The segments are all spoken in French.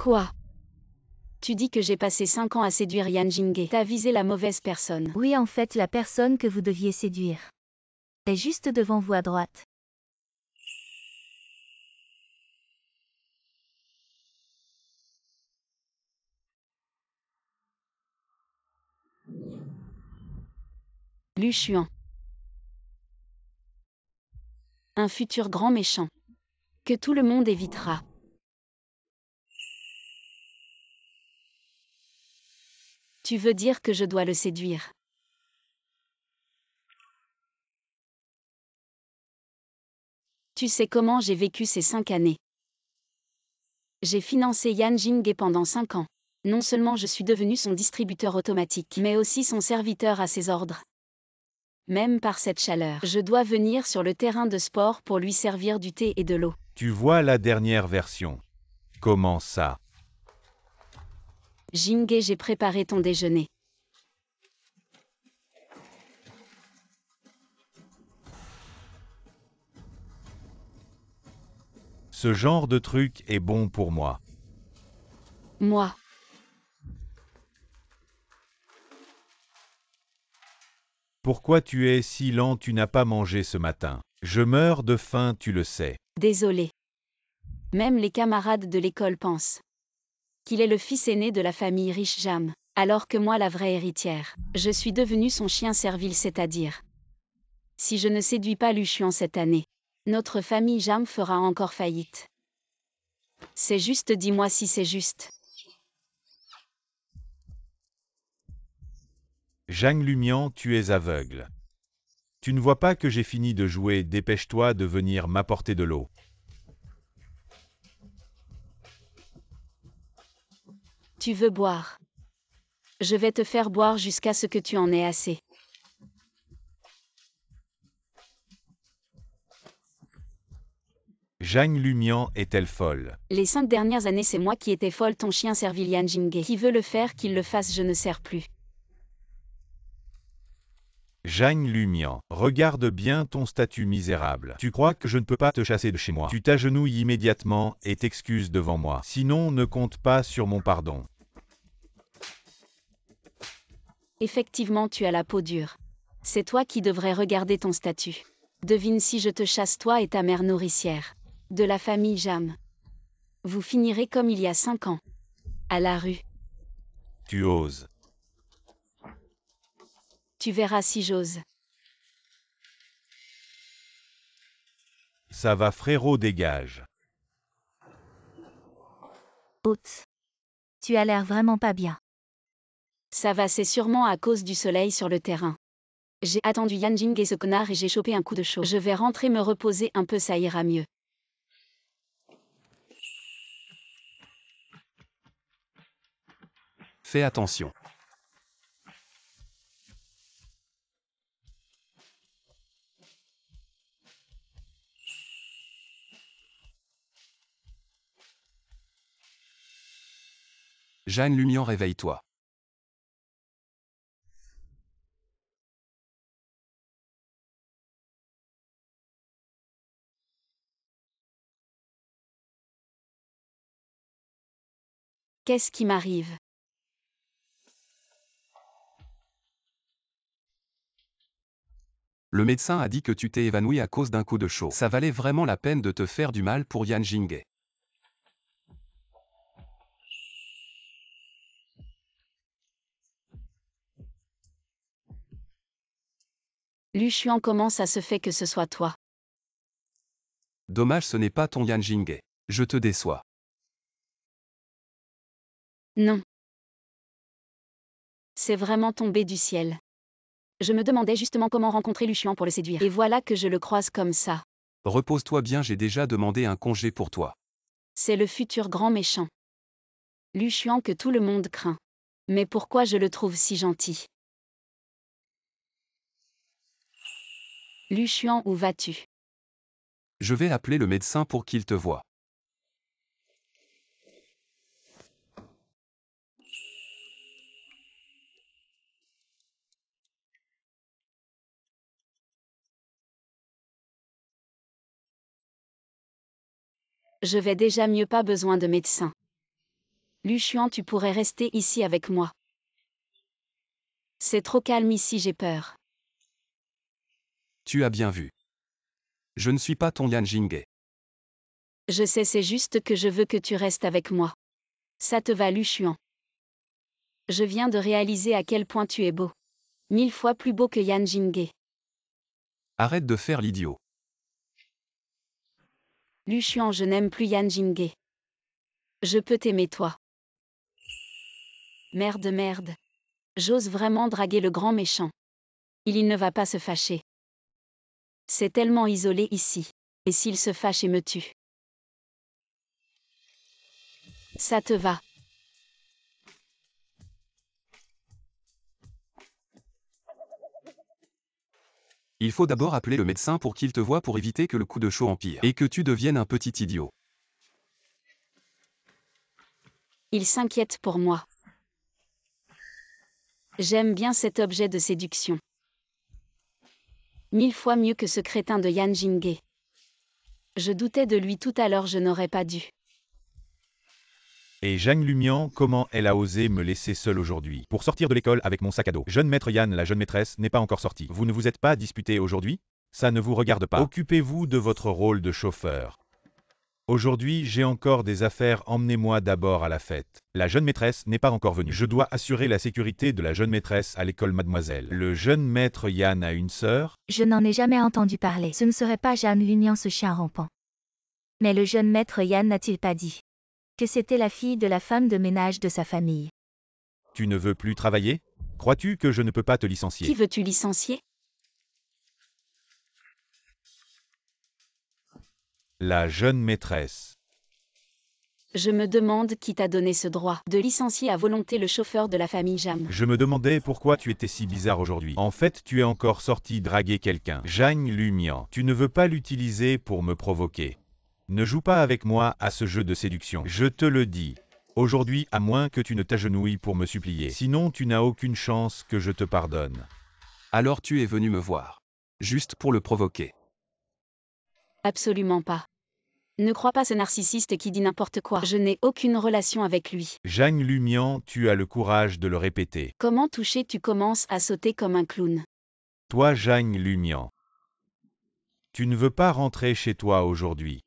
Quoi? Tu dis que j'ai passé 5 ans à séduire Yan Jinghe. T'as visé la mauvaise personne. Oui, en fait, la personne que vous deviez séduire est juste devant vous à droite. Lu Xuan. Un futur grand méchant. Que tout le monde évitera. Tu veux dire que je dois le séduire? Tu sais comment j'ai vécu ces 5 années. J'ai financé Yan Jinghe pendant 5 ans. Non seulement je suis devenu son distributeur automatique, mais aussi son serviteur à ses ordres. Même par cette chaleur, je dois venir sur le terrain de sport pour lui servir du thé et de l'eau. Tu vois la dernière version. Comment ça? Jinghe, j'ai préparé ton déjeuner. Ce genre de truc est bon pour moi. Moi. Pourquoi tu es si lent? Tu n'as pas mangé ce matin. Je meurs de faim, tu le sais. Désolé. Même les camarades de l'école pensent qu'il est le fils aîné de la famille riche Jam, alors que moi la vraie héritière, je suis devenue son chien servile, c'est-à-dire. Si je ne séduis pas Lu Xuan cette année, notre famille Jam fera encore faillite. C'est juste, dis-moi si c'est juste. Zhang Lumian, tu es aveugle. Tu ne vois pas que j'ai fini de jouer, dépêche-toi de venir m'apporter de l'eau. Tu veux boire? Je vais te faire boire jusqu'à ce que tu en aies assez. Zhang Lumian est-elle folle? Les 5 dernières années, c'est moi qui étais folle, ton chien servile Yan Jinghe. Qui veut le faire, qu'il le fasse, je ne sers plus. Zhang Lumian, regarde bien ton statut misérable. Tu crois que je ne peux pas te chasser de chez moi? Tu t'agenouilles immédiatement et t'excuses devant moi. Sinon, ne compte pas sur mon pardon. Effectivement, tu as la peau dure. C'est toi qui devrais regarder ton statut. Devine si je te chasse, toi et ta mère nourricière. De la famille Jam. Vous finirez comme il y a 5 ans. À la rue. Tu oses. Tu verras si j'ose. Ça va frérot, dégage. Oups. Tu as l'air vraiment pas bien. Ça va, c'est sûrement à cause du soleil sur le terrain. J'ai attendu Yan Jinghe, ce connard, et j'ai chopé un coup de chaud. Je vais rentrer me reposer un peu, ça ira mieux. Fais attention. Jeanne Lumian, réveille-toi. Qu'est-ce qui m'arrive? Le médecin a dit que tu t'es évanoui à cause d'un coup de chaud. Ça valait vraiment la peine de te faire du mal pour Yan Jinghe. Lu Xuan, comment ça se fait que ce soit toi? Dommage, ce n'est pas ton Yan Jinghe. Je te déçois. Non. C'est vraiment tombé du ciel. Je me demandais justement comment rencontrer Lu Xuan pour le séduire. Et voilà que je le croise comme ça. Repose-toi bien, j'ai déjà demandé un congé pour toi. C'est le futur grand méchant. Lu Xuan que tout le monde craint. Mais pourquoi je le trouve si gentil? Lu Xuan, où vas-tu? Je vais appeler le médecin pour qu'il te voie. Je vais déjà mieux, pas besoin de médecin. Lu Xuan, tu pourrais rester ici avec moi. C'est trop calme ici, j'ai peur. Tu as bien vu. Je ne suis pas ton Yan Jinghe. Je sais, c'est juste que je veux que tu restes avec moi. Ça te va, Lu Xuan? Je viens de réaliser à quel point tu es beau. 1000 fois plus beau que Yan Jinghe. Arrête de faire l'idiot. Lu Xuan, je n'aime plus Yan Jinghe. Je peux t'aimer toi. Merde. J'ose vraiment draguer le grand méchant. Il ne va pas se fâcher. C'est tellement isolé ici. Et s'il se fâche et me tue? Ça te va? Il faut d'abord appeler le médecin pour qu'il te voie pour éviter que le coup de chaud empire et que tu deviennes un petit idiot. Il s'inquiète pour moi. J'aime bien cet objet de séduction. 1000 fois mieux que ce crétin de Yan Jinghe. Je doutais de lui tout à l'heure, je n'aurais pas dû. Et Zhang Lumian, comment elle a osé me laisser seule aujourd'hui pour sortir de l'école avec mon sac à dos. Jeune maître Yan, la jeune maîtresse, n'est pas encore sortie. Vous ne vous êtes pas disputé aujourd'hui? Ça ne vous regarde pas. Occupez-vous de votre rôle de chauffeur. Aujourd'hui, j'ai encore des affaires, emmenez-moi d'abord à la fête. La jeune maîtresse n'est pas encore venue. Je dois assurer la sécurité de la jeune maîtresse à l'école, mademoiselle. Le jeune maître Yan a une sœur? Je n'en ai jamais entendu parler. Ce ne serait pas Zhang Lumian, ce chien rampant. Mais le jeune maître Yan n'a-t-il pas dit que c'était la fille de la femme de ménage de sa famille? Tu ne veux plus travailler? Crois-tu que je ne peux pas te Qui licencier? veux-tu licencier? La jeune maîtresse. Je me demande qui t'a donné ce droit de licencier à volonté le chauffeur de la famille Jam. Je me demandais pourquoi tu étais si bizarre aujourd'hui. En fait, tu es encore sorti draguer quelqu'un. Zhang Lumian, tu ne veux pas l'utiliser pour me provoquer. Ne joue pas avec moi à ce jeu de séduction. Je te le dis. Aujourd'hui, à moins que tu ne t'agenouilles pour me supplier. Sinon, tu n'as aucune chance que je te pardonne. Alors tu es venu me voir. Juste pour le provoquer. Absolument pas. Ne crois pas ce narcissiste qui dit n'importe quoi. Je n'ai aucune relation avec lui. Zhang Lumian, tu as le courage de le répéter. Comment toucher? Tu commences à sauter comme un clown. Toi, Zhang Lumian. Tu ne veux pas rentrer chez toi aujourd'hui.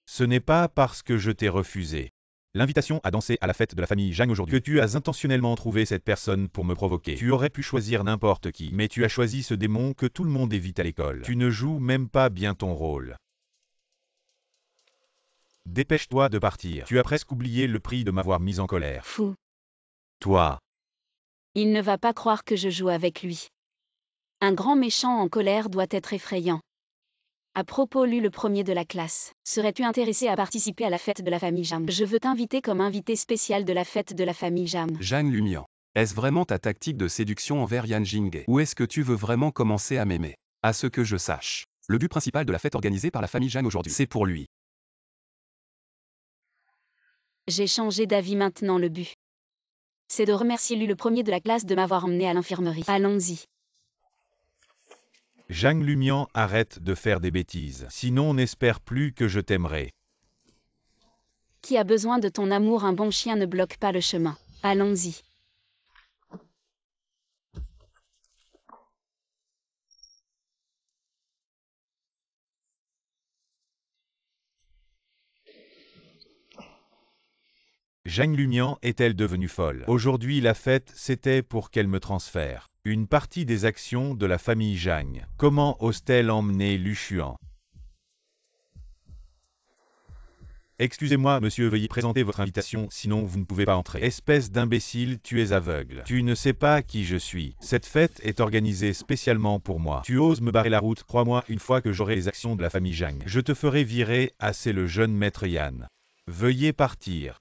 Ce n'est pas parce que je t'ai refusé l'invitation à danser à la fête de la famille Zhang aujourd'hui que tu as intentionnellement trouvé cette personne pour me provoquer. Tu aurais pu choisir n'importe qui, mais tu as choisi ce démon que tout le monde évite à l'école. Tu ne joues même pas bien ton rôle. Dépêche-toi de partir. Tu as presque oublié le prix de m'avoir mis en colère. Fou. Toi. Il ne va pas croire que je joue avec lui. Un grand méchant en colère doit être effrayant. À propos, Lu, le premier de la classe, serais-tu intéressé à participer à la fête de la famille Jam? Je veux t'inviter comme invité spécial de la fête de la famille Jam. Zhang Lumian. Est-ce vraiment ta tactique de séduction envers Yan Jinghe? Ou est-ce que tu veux vraiment commencer à m'aimer? À ce que je sache. Le but principal de la fête organisée par la famille Zhang aujourd'hui, c'est pour lui. J'ai changé d'avis maintenant, le but. C'est de remercier Lu, le premier de la classe, de m'avoir emmené à l'infirmerie. Allons-y. Zhang Lumian, arrête de faire des bêtises. Sinon, n'espère plus que je t'aimerai. Qui a besoin de ton amour? Un bon chien ne bloque pas le chemin. Allons-y. Zhang Lumian est-elle devenue folle? Aujourd'hui, la fête, c'était pour qu'elle me transfère une partie des actions de la famille Zhang. Comment ose-t-elle emmener Lu Xuan? Excusez-moi, monsieur, veuillez présenter votre invitation, sinon vous ne pouvez pas entrer. Espèce d'imbécile, tu es aveugle. Tu ne sais pas qui je suis. Cette fête est organisée spécialement pour moi. Tu oses me barrer la route, crois-moi, une fois que j'aurai les actions de la famille Zhang. Je te ferai virer, c'est le jeune maître Yan. Veuillez partir.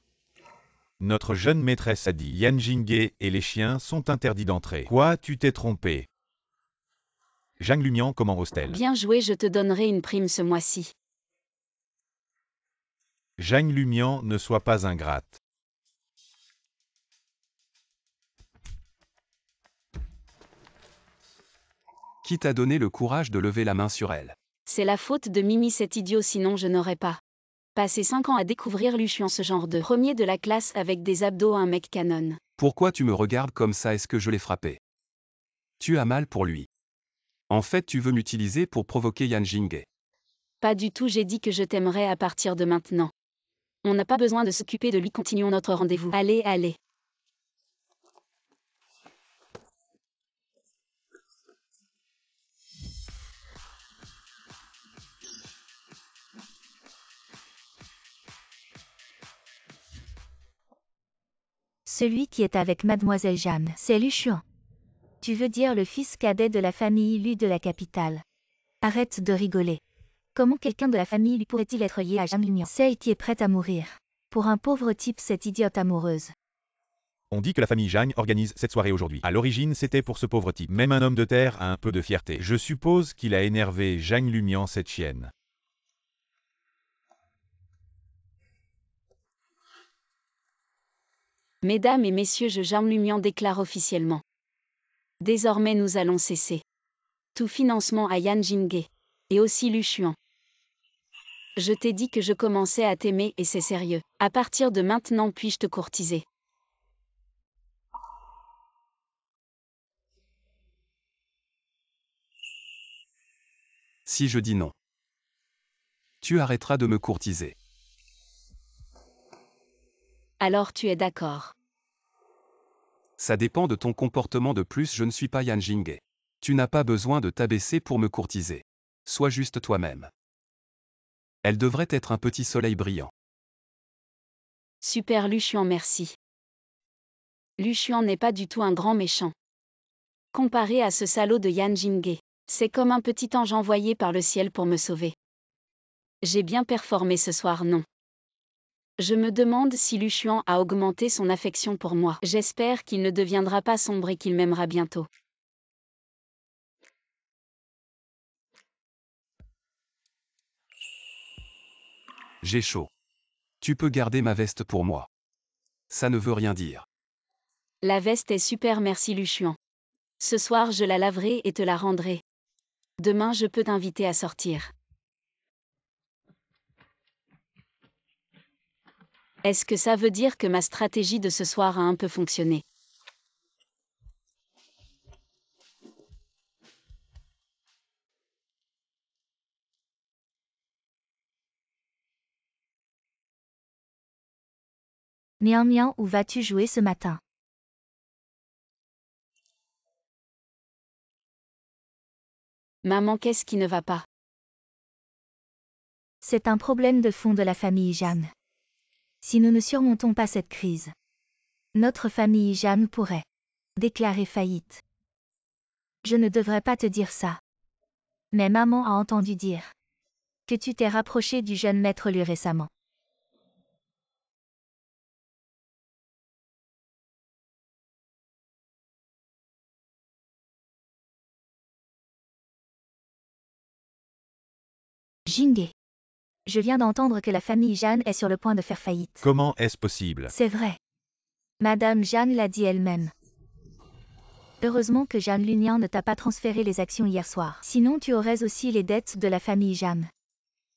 Notre jeune maîtresse a dit, Yan Jinghe et les chiens sont interdits d'entrer. Quoi, tu t'es trompé? Zhang Lumian, comment ose-t-elle? Bien joué, je te donnerai une prime ce mois-ci. Zhang Lumian, ne sois pas ingrate. Qui t'a donné le courage de lever la main sur elle? C'est la faute de Mimi, cet idiot, sinon je n'aurais pas. Passé 5 ans à découvrir Lucian, ce genre de premier de la classe avec des abdos, un mec canon. Pourquoi tu me regardes comme ça? Est-ce que je l'ai frappé? Tu as mal pour lui. En fait, tu veux m'utiliser pour provoquer Yan Jinghe. Pas du tout, j'ai dit que je t'aimerais à partir de maintenant. On n'a pas besoin de s'occuper de lui, continuons notre rendez-vous. Allez, allez. Celui qui est avec mademoiselle Jeanne, c'est Lucian. Tu veux dire le fils cadet de la famille Lu de la capitale. Arrête de rigoler. Comment quelqu'un de la famille Lu pourrait-il être lié à Jeanne Lumian, celle qui est prête à mourir? Pour un pauvre type, cette idiote amoureuse. On dit que la famille Jagne organise cette soirée aujourd'hui. À l'origine, c'était pour ce pauvre type. Même un homme de terre a un peu de fierté. Je suppose qu'il a énervé Jagne Lumian, cette chienne. Mesdames et messieurs, Jeanne Lumian déclare officiellement. Désormais nous allons cesser tout financement à Yan Jinghe. Et aussi Lucian. Je t'ai dit que je commençais à t'aimer et c'est sérieux. À partir de maintenant, puis-je te courtiser? Si je dis non, tu arrêteras de me courtiser. Alors tu es d'accord. Ça dépend de ton comportement. De plus, je ne suis pas Yan Jinghe. Tu n'as pas besoin de t'abaisser pour me courtiser. Sois juste toi-même. Elle devrait être un petit soleil brillant. Super Lucian, merci. Lucian n'est pas du tout un grand méchant. Comparé à ce salaud de Yan Jinghe, c'est comme un petit ange envoyé par le ciel pour me sauver. J'ai bien performé ce soir, non? Je me demande si Lucian a augmenté son affection pour moi. J'espère qu'il ne deviendra pas sombre et qu'il m'aimera bientôt. J'ai chaud. Tu peux garder ma veste pour moi. Ça ne veut rien dire. La veste est super, merci Lucian. Ce soir je la laverai et te la rendrai. Demain je peux t'inviter à sortir. Est-ce que ça veut dire que ma stratégie de ce soir a un peu fonctionné? Miam miam, où vas-tu jouer ce matin? Maman, qu'est-ce qui ne va pas? C'est un problème de fond de la famille Jeanne. Si nous ne surmontons pas cette crise, notre famille Jeanne pourrait déclarer faillite. Je ne devrais pas te dire ça. Mais maman a entendu dire que tu t'es rapproché du jeune maître Lu récemment. Jinghe. Je viens d'entendre que la famille Jeanne est sur le point de faire faillite. Comment est-ce possible? C'est vrai. Madame Jeanne l'a dit elle-même. Heureusement que Jeanne Lumian ne t'a pas transféré les actions hier soir. Sinon tu aurais aussi les dettes de la famille Jeanne.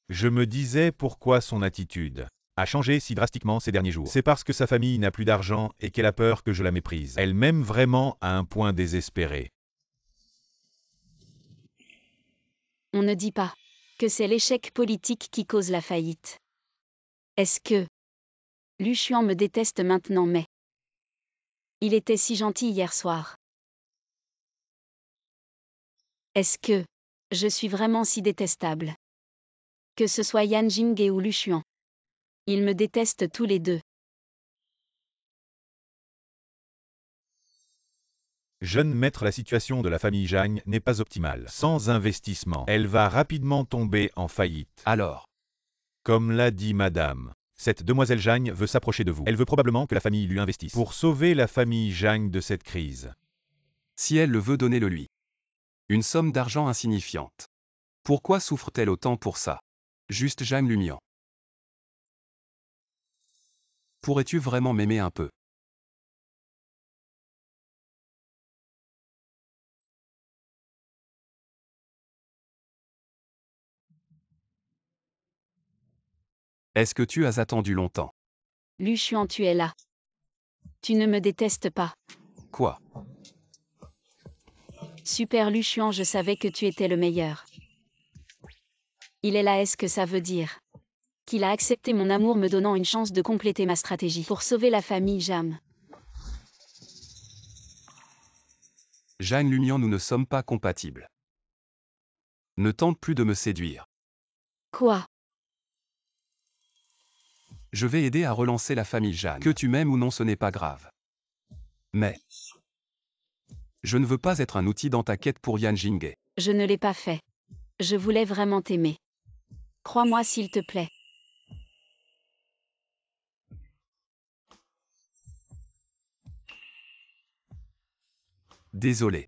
Je me disais pourquoi son attitude a changé si drastiquement ces derniers jours. C'est parce que sa famille n'a plus d'argent et qu'elle a peur que je la méprise. Elle m'aime vraiment à un point désespéré. On ne dit pas que c'est l'échec politique qui cause la faillite. Est-ce que Lucian me déteste maintenant, mais il était si gentil hier soir. Est-ce que je suis vraiment si détestable? Que ce soit Yan Jinghe ou Lucian. Ils me détestent tous les deux. Jeune maître, la situation de la famille Jagne n'est pas optimale. Sans investissement, elle va rapidement tomber en faillite. Alors, Comme l'a dit madame, cette demoiselle Jagne veut s'approcher de vous. Elle veut probablement que la famille lui investisse. Pour sauver la famille Jagne de cette crise. si elle le veut, donnez-le lui. Une somme d'argent insignifiante. Pourquoi souffre-t-elle autant pour ça? Juste Jeanne Lumian. Pourrais-tu vraiment m'aimer un peu? Est-ce que tu as attendu longtemps? Lu Xuan, tu es là. Tu ne me détestes pas. Quoi? Super Lu Xuan, je savais que tu étais le meilleur. Il est là, est-ce que ça veut dire qu'il a accepté mon amour me donnant une chance de compléter ma stratégie pour sauver la famille Jam? Zhang Lumian, nous ne sommes pas compatibles. Ne tente plus de me séduire. Quoi? Je vais aider à relancer la famille Zhang. Que tu m'aimes ou non, ce n'est pas grave. Mais je ne veux pas être un outil dans ta quête pour Yan Jinghe. Je ne l'ai pas fait. Je voulais vraiment t'aimer. Crois-moi s'il te plaît. Désolé.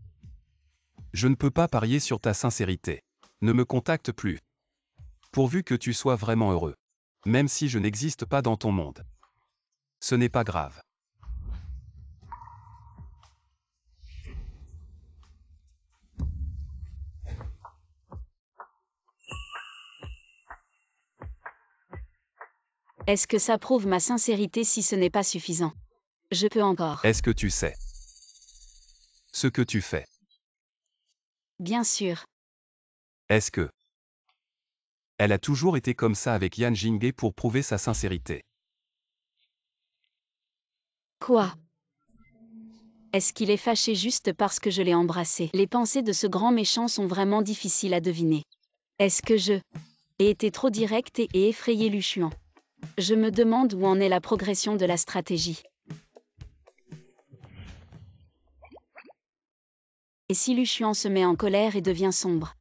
Je ne peux pas parier sur ta sincérité. Ne me contacte plus. Pourvu que tu sois vraiment heureux. Même si je n'existe pas dans ton monde. Ce n'est pas grave. Est-ce que ça prouve ma sincérité si ce n'est pas suffisant? Je peux encore. Est-ce que tu sais ce que tu fais? Bien sûr. Est-ce que elle a toujours été comme ça avec Yan Jinghe pour prouver sa sincérité? Quoi? Est-ce qu'il est fâché juste parce que je l'ai embrassé? Les pensées de ce grand méchant sont vraiment difficiles à deviner. Est-ce que je ai été trop direct et effrayé Lu Xuan? Je me demande où en est la progression de la stratégie. Et si Lu Xuan se met en colère et devient sombre?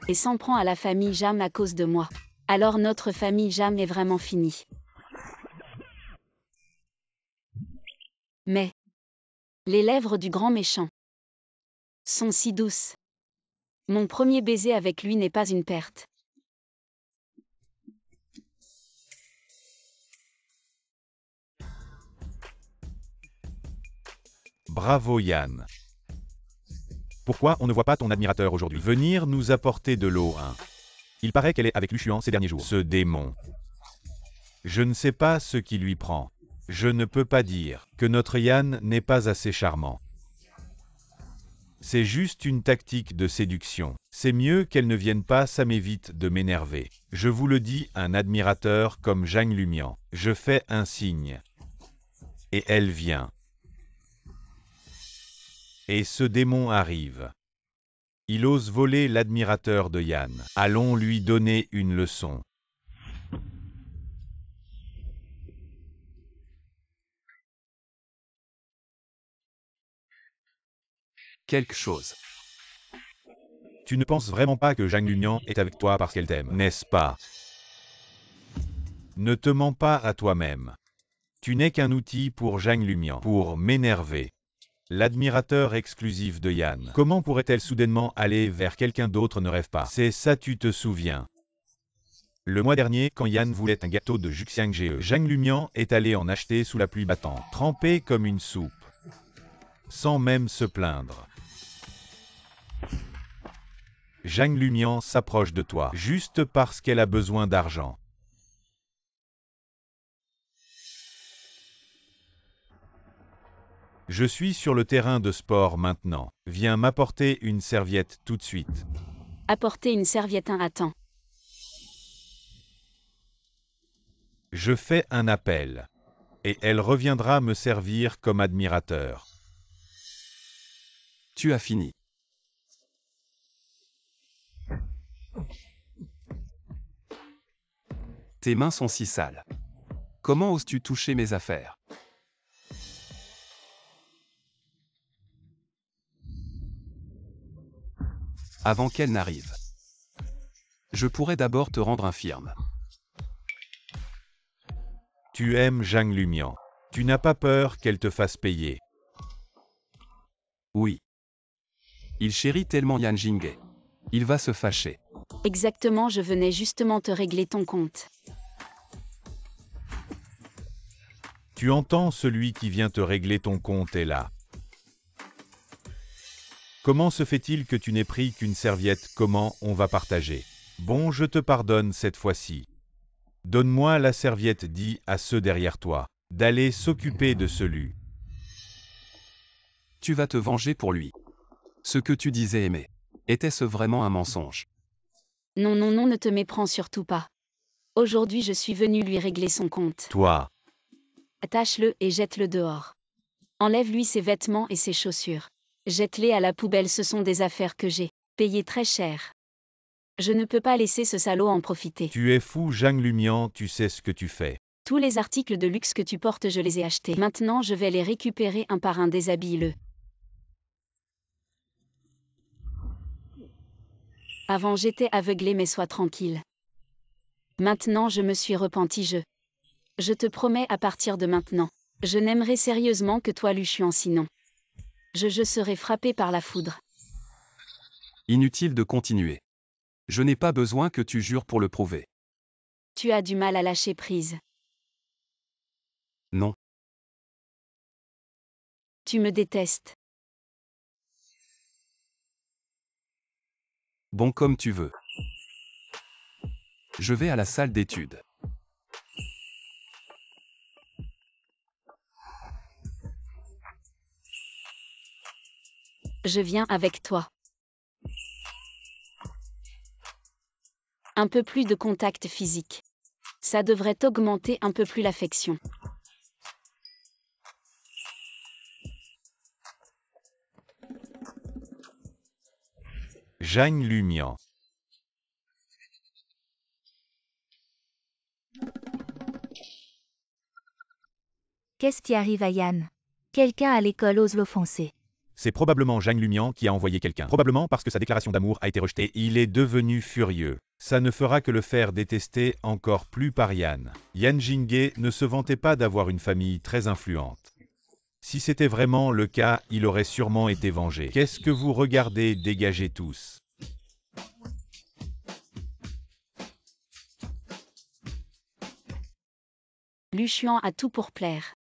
Et s'en prend à la famille Jam à cause de moi? Alors notre famille Jam est vraiment finie. Mais les lèvres du grand méchant sont si douces. Mon premier baiser avec lui n'est pas une perte. Bravo Yann. Pourquoi on ne voit pas ton admirateur aujourd'hui venir nous apporter de l'eau, hein? Il paraît qu'elle est avec Lu Xuan ces derniers jours. Ce démon. Je ne sais pas ce qui lui prend. Je ne peux pas dire que notre Yann n'est pas assez charmant. C'est juste une tactique de séduction. C'est mieux qu'elle ne vienne pas, ça m'évite de m'énerver. Je vous le dis, un admirateur comme Zhang Lumian. Je fais un signe. Et elle vient. Et ce démon arrive. Il ose voler l'admirateur de Yann. Allons lui donner une leçon. Quelque chose. Tu ne penses vraiment pas que Zhang Lumian est avec toi parce qu'elle t'aime, n'est-ce pas? Ne te mens pas à toi-même. Tu n'es qu'un outil pour Zhang Lumian, pour m'énerver. L'admirateur exclusif de Yann. Comment pourrait-elle soudainement aller vers quelqu'un d'autre, ne rêve pas? C'est ça, tu te souviens. Le mois dernier, quand Yann voulait un gâteau de Juxiang-ge, Zhang Lumian est allé en acheter sous la pluie battante, trempé comme une soupe. Sans même se plaindre. Zhang Lumian s'approche de toi, juste parce qu'elle a besoin d'argent. Je suis sur le terrain de sport maintenant. Viens m'apporter une serviette tout de suite. Apporter une serviette à temps. Je fais un appel. Et elle reviendra me servir comme admirateur. Tu as fini. Tes mains sont si sales. Comment oses-tu toucher mes affaires? Avant qu'elle n'arrive. Je pourrais d'abord te rendre infirme. Tu aimes Zhang Lumian. Tu n'as pas peur qu'elle te fasse payer. Oui. Il chérit tellement Yan Jinghe. Il va se fâcher. Exactement, je venais justement te régler ton compte. Tu entends, celui qui vient te régler ton compte est là. Comment se fait-il que tu n'aies pris qu'une serviette? Comment on va partager? Bon, je te pardonne cette fois-ci. Donne-moi la serviette, dis à ceux derrière toi, d'aller s'occuper de celui. Tu vas te venger pour lui. Ce que tu disais aimer. Était-ce vraiment un mensonge? Non, non, non, ne te méprends surtout pas. Aujourd'hui je suis venu lui régler son compte. Toi, Attache-le et jette-le dehors. Enlève-lui ses vêtements et ses chaussures. Jette-les à la poubelle, ce sont des affaires que j'ai payées très cher. Je ne peux pas laisser ce salaud en profiter. tu es fou, Zhang Lumian, tu sais ce que tu fais. Tous les articles de luxe que tu portes, je les ai achetés. Maintenant je vais les récupérer un par un, déshabille-le. Avant j'étais aveuglé, mais sois tranquille. Maintenant je me suis repenti, je te promets, à partir de maintenant, je n'aimerai sérieusement que toi, Luchuan, sinon je serai frappé par la foudre. Inutile de continuer. Je n'ai pas besoin que tu jures pour le prouver. Tu as du mal à lâcher prise. Non. Tu me détestes. Bon, comme tu veux. Je vais à la salle d'études. Je viens avec toi. Un peu plus de contact physique. Ça devrait augmenter un peu plus l'affection. Zhang Lumian. Qu'est-ce qui arrive à Yann? Quelqu'un à l'école ose l'offenser. C'est probablement Zhang Lumian qui a envoyé quelqu'un. Probablement parce que sa déclaration d'amour a été rejetée. Il est devenu furieux. Ça ne fera que le faire détester encore plus par Yan. Yan Jinghe ne se vantait pas d'avoir une famille très influente. Si c'était vraiment le cas, il aurait sûrement été vengé. Qu'est-ce que vous regardez? Dégagez tous. Luchuan a tout pour plaire.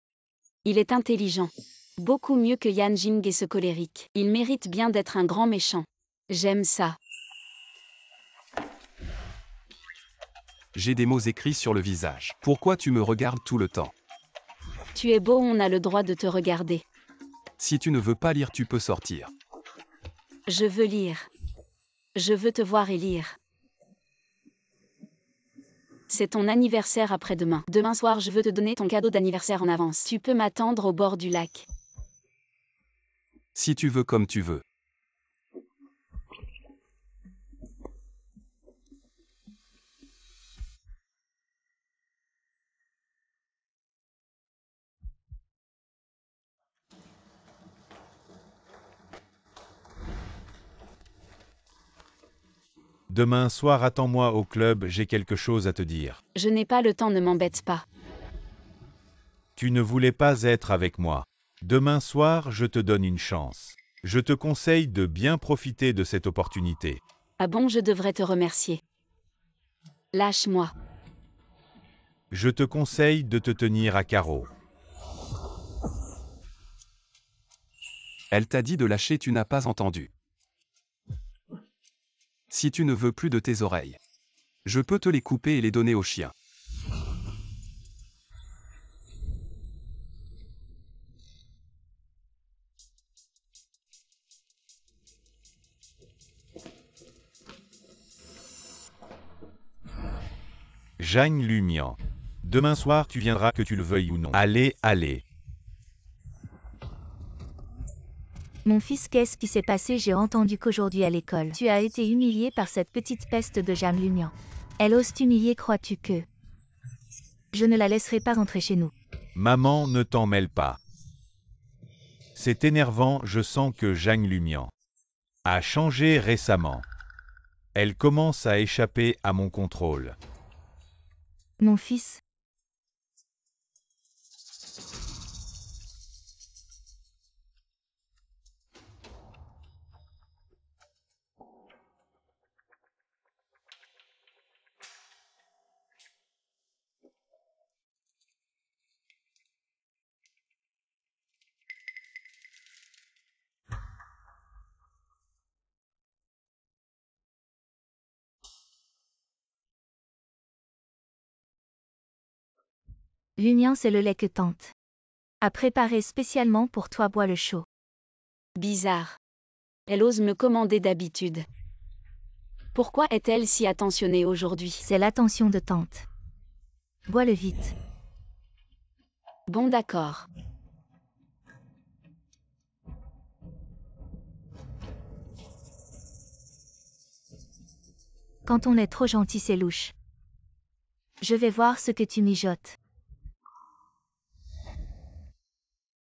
Il est intelligent. Beaucoup mieux que Yan Jing et ce colérique. Il mérite bien d'être un grand méchant. J'aime ça. J'ai des mots écrits sur le visage. Pourquoi tu me regardes tout le temps? Tu es beau, on a le droit de te regarder. Si tu ne veux pas lire, tu peux sortir. Je veux lire. Je veux te voir et lire. C'est ton anniversaire après-demain. Demain soir, je veux te donner ton cadeau d'anniversaire en avance. Tu peux m'attendre au bord du lac. Si tu veux, comme tu veux. Demain soir, attends-moi au club, j'ai quelque chose à te dire. Je n'ai pas le temps, ne m'embête pas. Tu ne voulais pas être avec moi. Demain soir, je te donne une chance. Je te conseille de bien profiter de cette opportunité. Ah bon, je devrais te remercier. Lâche-moi. Je te conseille de te tenir à carreau. Elle t'a dit de lâcher, tu n'as pas entendu. Si tu ne veux plus de tes oreilles, je peux te les couper et les donner au chien. Zhang Lumian. Demain soir, tu viendras que tu le veuilles ou non. Allez, allez. Mon fils, qu'est-ce qui s'est passé? J'ai entendu qu'aujourd'hui à l'école, tu as été humilié par cette petite peste de Zhang Lumian. Elle ose t'humilier, crois-tu que... Je ne la laisserai pas rentrer chez nous. Maman, ne t'en mêle pas. C'est énervant, je sens que Zhang Lumian a changé récemment. Elle commence à échapper à mon contrôle. Mon fils, L'union, c'est le lait que tante a préparé spécialement pour toi, bois le chaud. Bizarre. Elle ose me commander d'habitude. Pourquoi est-elle si attentionnée aujourd'hui? C'est l'attention de tante. Bois-le vite. Bon d'accord. Quand on est trop gentil, c'est louche. Je vais voir ce que tu mijotes.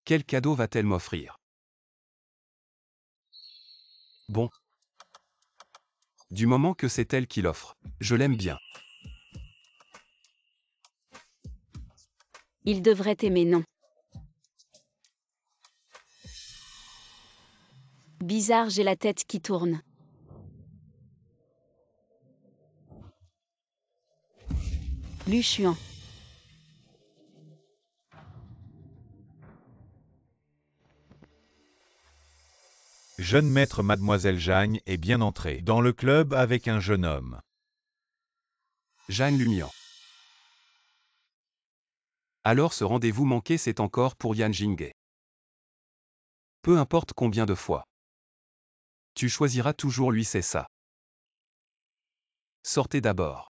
Quel cadeau va-t-elle m'offrir? Bon. Du moment que c'est elle qui l'offre, je l'aime bien. Il devrait t'aimer, non? Bizarre, j'ai la tête qui tourne. Luchuan. Jeune maître Mademoiselle Jagne est bien entrée dans le club avec un jeune homme. Jeanne Lumian. Alors ce rendez-vous manqué, c'est encore pour Yan Jinghe. Peu importe combien de fois. Tu choisiras toujours lui, c'est ça. Sortez d'abord.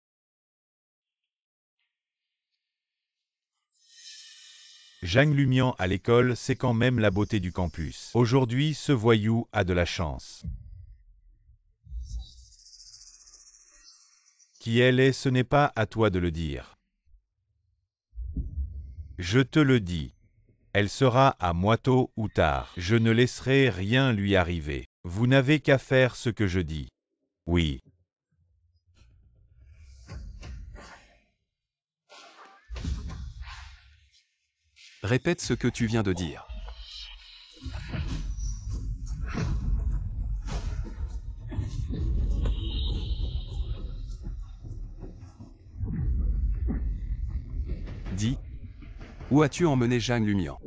Jagne Lumian à l'école, c'est quand même la beauté du campus. Aujourd'hui, ce voyou a de la chance. Qui elle est, ce n'est pas à toi de le dire. Je te le dis. Elle sera à moi tôt ou tard. Je ne laisserai rien lui arriver. Vous n'avez qu'à faire ce que je dis. Oui. Répète ce que tu viens de dire. Dis. Où as-tu emmené Jeanne Lumian?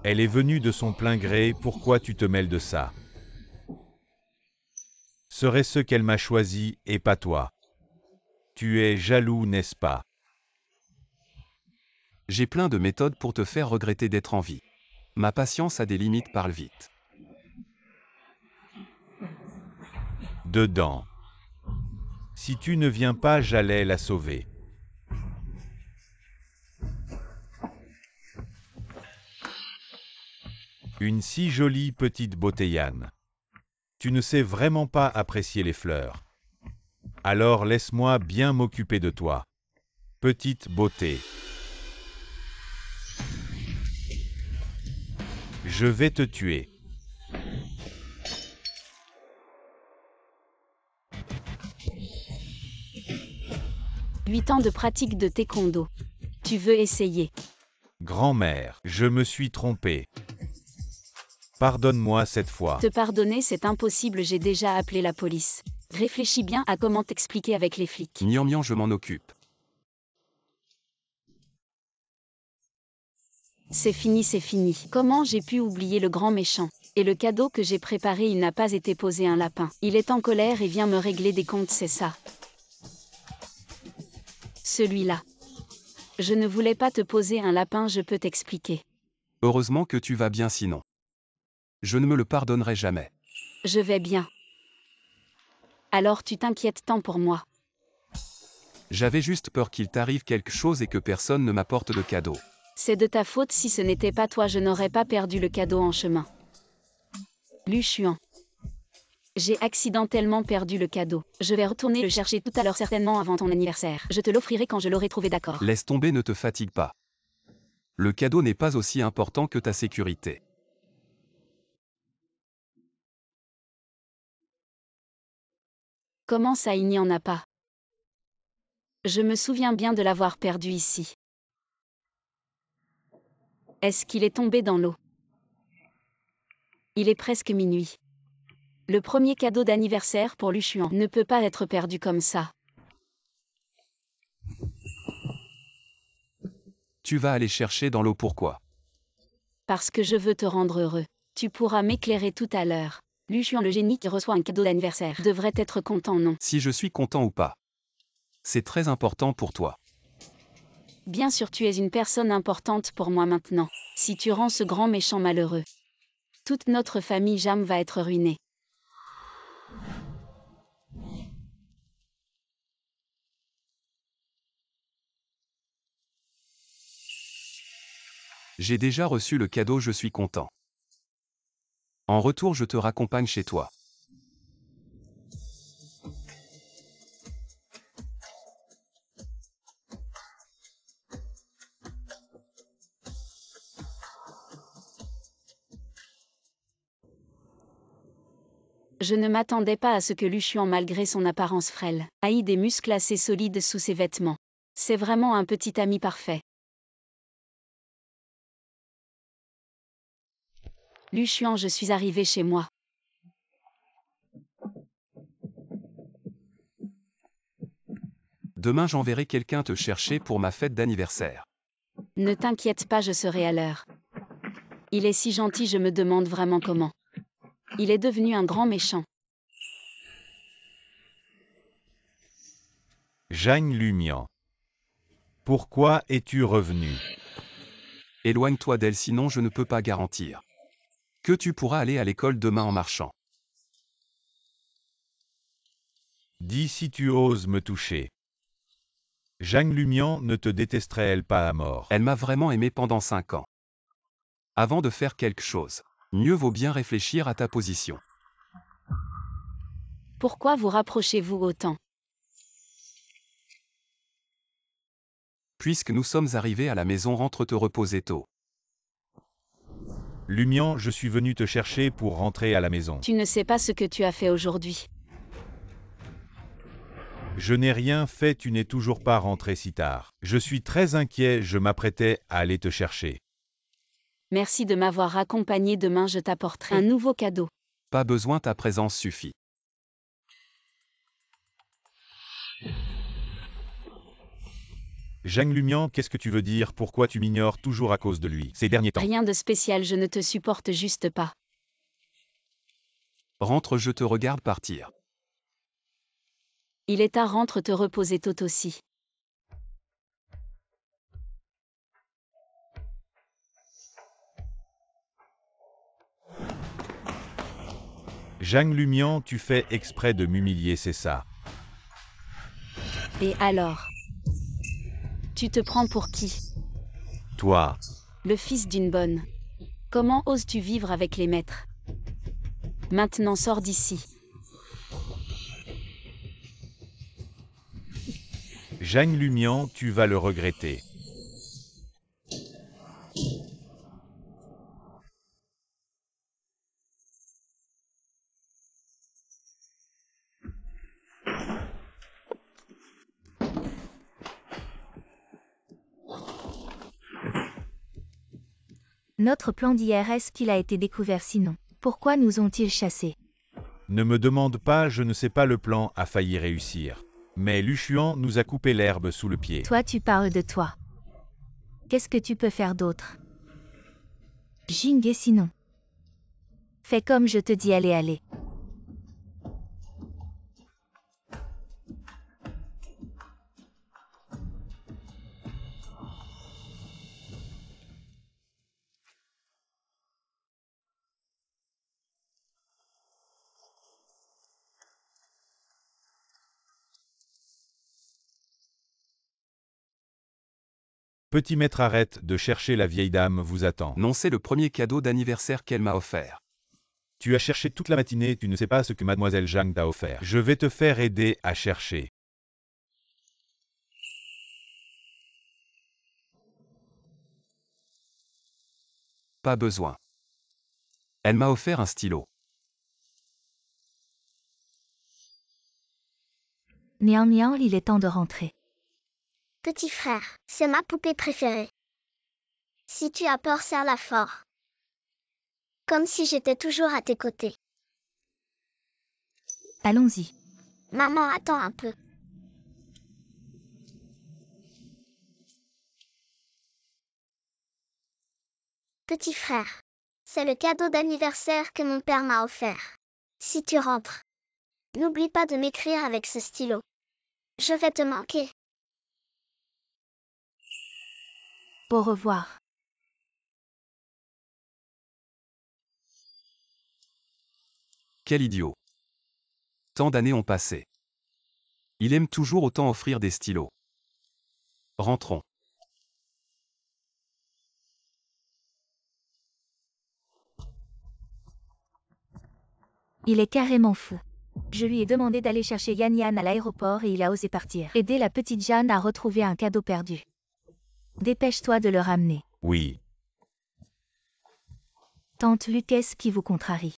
Elle est venue de son plein gré, pourquoi tu te mêles de ça? Serait-ce qu'elle m'a choisi et pas toi? Tu es jaloux, n'est-ce pas? J'ai plein de méthodes pour te faire regretter d'être en vie. Ma patience a des limites, parle vite. Dedans. Si tu ne viens pas, j'allais la sauver. Une si jolie petite beautéyane. Tu ne sais vraiment pas apprécier les fleurs. Alors laisse-moi bien m'occuper de toi. Petite beauté. Je vais te tuer. « 8 ans de pratique de taekwondo. Tu veux essayer? Grand-mère, je me suis trompé. Pardonne-moi cette fois. Te pardonner, c'est impossible, j'ai déjà appelé la police. Réfléchis bien à comment t'expliquer avec les flics. Mian Mian, je m'en occupe. C'est fini, c'est fini. Comment j'ai pu oublier le grand méchant? Et le cadeau que j'ai préparé, il n'a pas été posé un lapin. Il est en colère et vient me régler des comptes, c'est ça. Celui-là. Je ne voulais pas te poser un lapin, je peux t'expliquer. Heureusement que tu vas bien, sinon. Je ne me le pardonnerai jamais. Je vais bien. Alors tu t'inquiètes tant pour moi. J'avais juste peur qu'il t'arrive quelque chose et que personne ne m'apporte de cadeau. C'est de ta faute, si ce n'était pas toi, je n'aurais pas perdu le cadeau en chemin. Luchuan. J'ai accidentellement perdu le cadeau. Je vais retourner le chercher tout à l'heure, certainement avant ton anniversaire. Je te l'offrirai quand je l'aurai trouvé, d'accord? Laisse tomber, ne te fatigue pas. Le cadeau n'est pas aussi important que ta sécurité. Comment ça, il n'y en a pas? Je me souviens bien de l'avoir perdu ici. Est-ce qu'il est tombé dans l'eau? Il est presque minuit. Le premier cadeau d'anniversaire pour Luchuan ne peut pas être perdu comme ça. Tu vas aller chercher dans l'eau, pourquoi? Parce que je veux te rendre heureux. Tu pourras m'éclairer tout à l'heure. Luchuan, le génie qui reçoit un cadeau d'anniversaire, devrait être content, non? Si je suis content ou pas. C'est très important pour toi. Bien sûr, tu es une personne importante pour moi maintenant. Si tu rends ce grand méchant malheureux, toute notre famille Jam va être ruinée. J'ai déjà reçu le cadeau, je suis content. En retour, je te raccompagne chez toi. Je ne m'attendais pas à ce que Lu Xuan, malgré son apparence frêle, ait des muscles assez solides sous ses vêtements. C'est vraiment un petit ami parfait. Lu Xuan, je suis arrivé chez moi. Demain, j'enverrai quelqu'un te chercher pour ma fête d'anniversaire. Ne t'inquiète pas, je serai à l'heure. Il est si gentil, je me demande vraiment comment. Il est devenu un grand méchant. Zhang Lumian. Pourquoi es-tu revenu? Éloigne-toi d'elle, sinon je ne peux pas garantir que tu pourras aller à l'école demain en marchant. Dis si tu oses me toucher. Zhang Lumian ne te détesterait-elle pas à mort? Elle m'a vraiment aimé pendant 5 ans. Avant de faire quelque chose, mieux vaut bien réfléchir à ta position. Pourquoi vous rapprochez-vous autant? Puisque nous sommes arrivés à la maison, rentre te reposer tôt. Lumian, je suis venu te chercher pour rentrer à la maison. Tu ne sais pas ce que tu as fait aujourd'hui. Je n'ai rien fait, tu n'es toujours pas rentré si tard. Je suis très inquiet, je m'apprêtais à aller te chercher. Merci de m'avoir accompagné, demain je t'apporterai un nouveau cadeau. Pas besoin, ta présence suffit. Zhang Lumian, qu'est-ce que tu veux dire? Pourquoi tu m'ignores toujours à cause de lui, ces derniers temps? Rien de spécial, je ne te supporte juste pas. Rentre, je te regarde partir. Il est tard, rentre te reposer tôt aussi. Zhang Lumian, tu fais exprès de m'humilier, c'est ça? Et alors? Tu te prends pour qui? Toi, Le fils d'une bonne. Comment oses-tu vivre avec les maîtres? Maintenant sors d'ici. Zhang Lumian, tu vas le regretter. Notre plan d'hier, est-ce qu'il a été découvert sinon? Pourquoi nous ont-ils chassés? Ne me demande pas, je ne sais pas, le plan a failli réussir. Mais Lu Xuan nous a coupé l'herbe sous le pied. Toi, tu parles de toi. Qu'est-ce que tu peux faire d'autre? Jinghe sinon. Fais comme je te dis, allez. Petit maître, arrête de chercher, la vieille dame vous attend. Non, c'est le premier cadeau d'anniversaire qu'elle m'a offert. Tu as cherché toute la matinée, tu ne sais pas ce que mademoiselle Zhang t'a offert. Je vais te faire aider à chercher. Pas besoin. Elle m'a offert un stylo. Nian, il est temps de rentrer. Petit frère, c'est ma poupée préférée. Si tu as peur, serre-la fort. Comme si j'étais toujours à tes côtés. Allons-y. Maman, attends un peu. Petit frère, c'est le cadeau d'anniversaire que mon père m'a offert. Si tu rentres, n'oublie pas de m'écrire avec ce stylo. Je vais te manquer. Au revoir. Quel idiot. Tant d'années ont passé. Il aime toujours autant offrir des stylos. Rentrons. Il est carrément fou. Je lui ai demandé d'aller chercher Yan à l'aéroport et il a osé partir. Aider la petite Jeanne à retrouver un cadeau perdu. Dépêche-toi de le ramener. Oui. Tante Lu, qu'est-ce qui vous contrarie?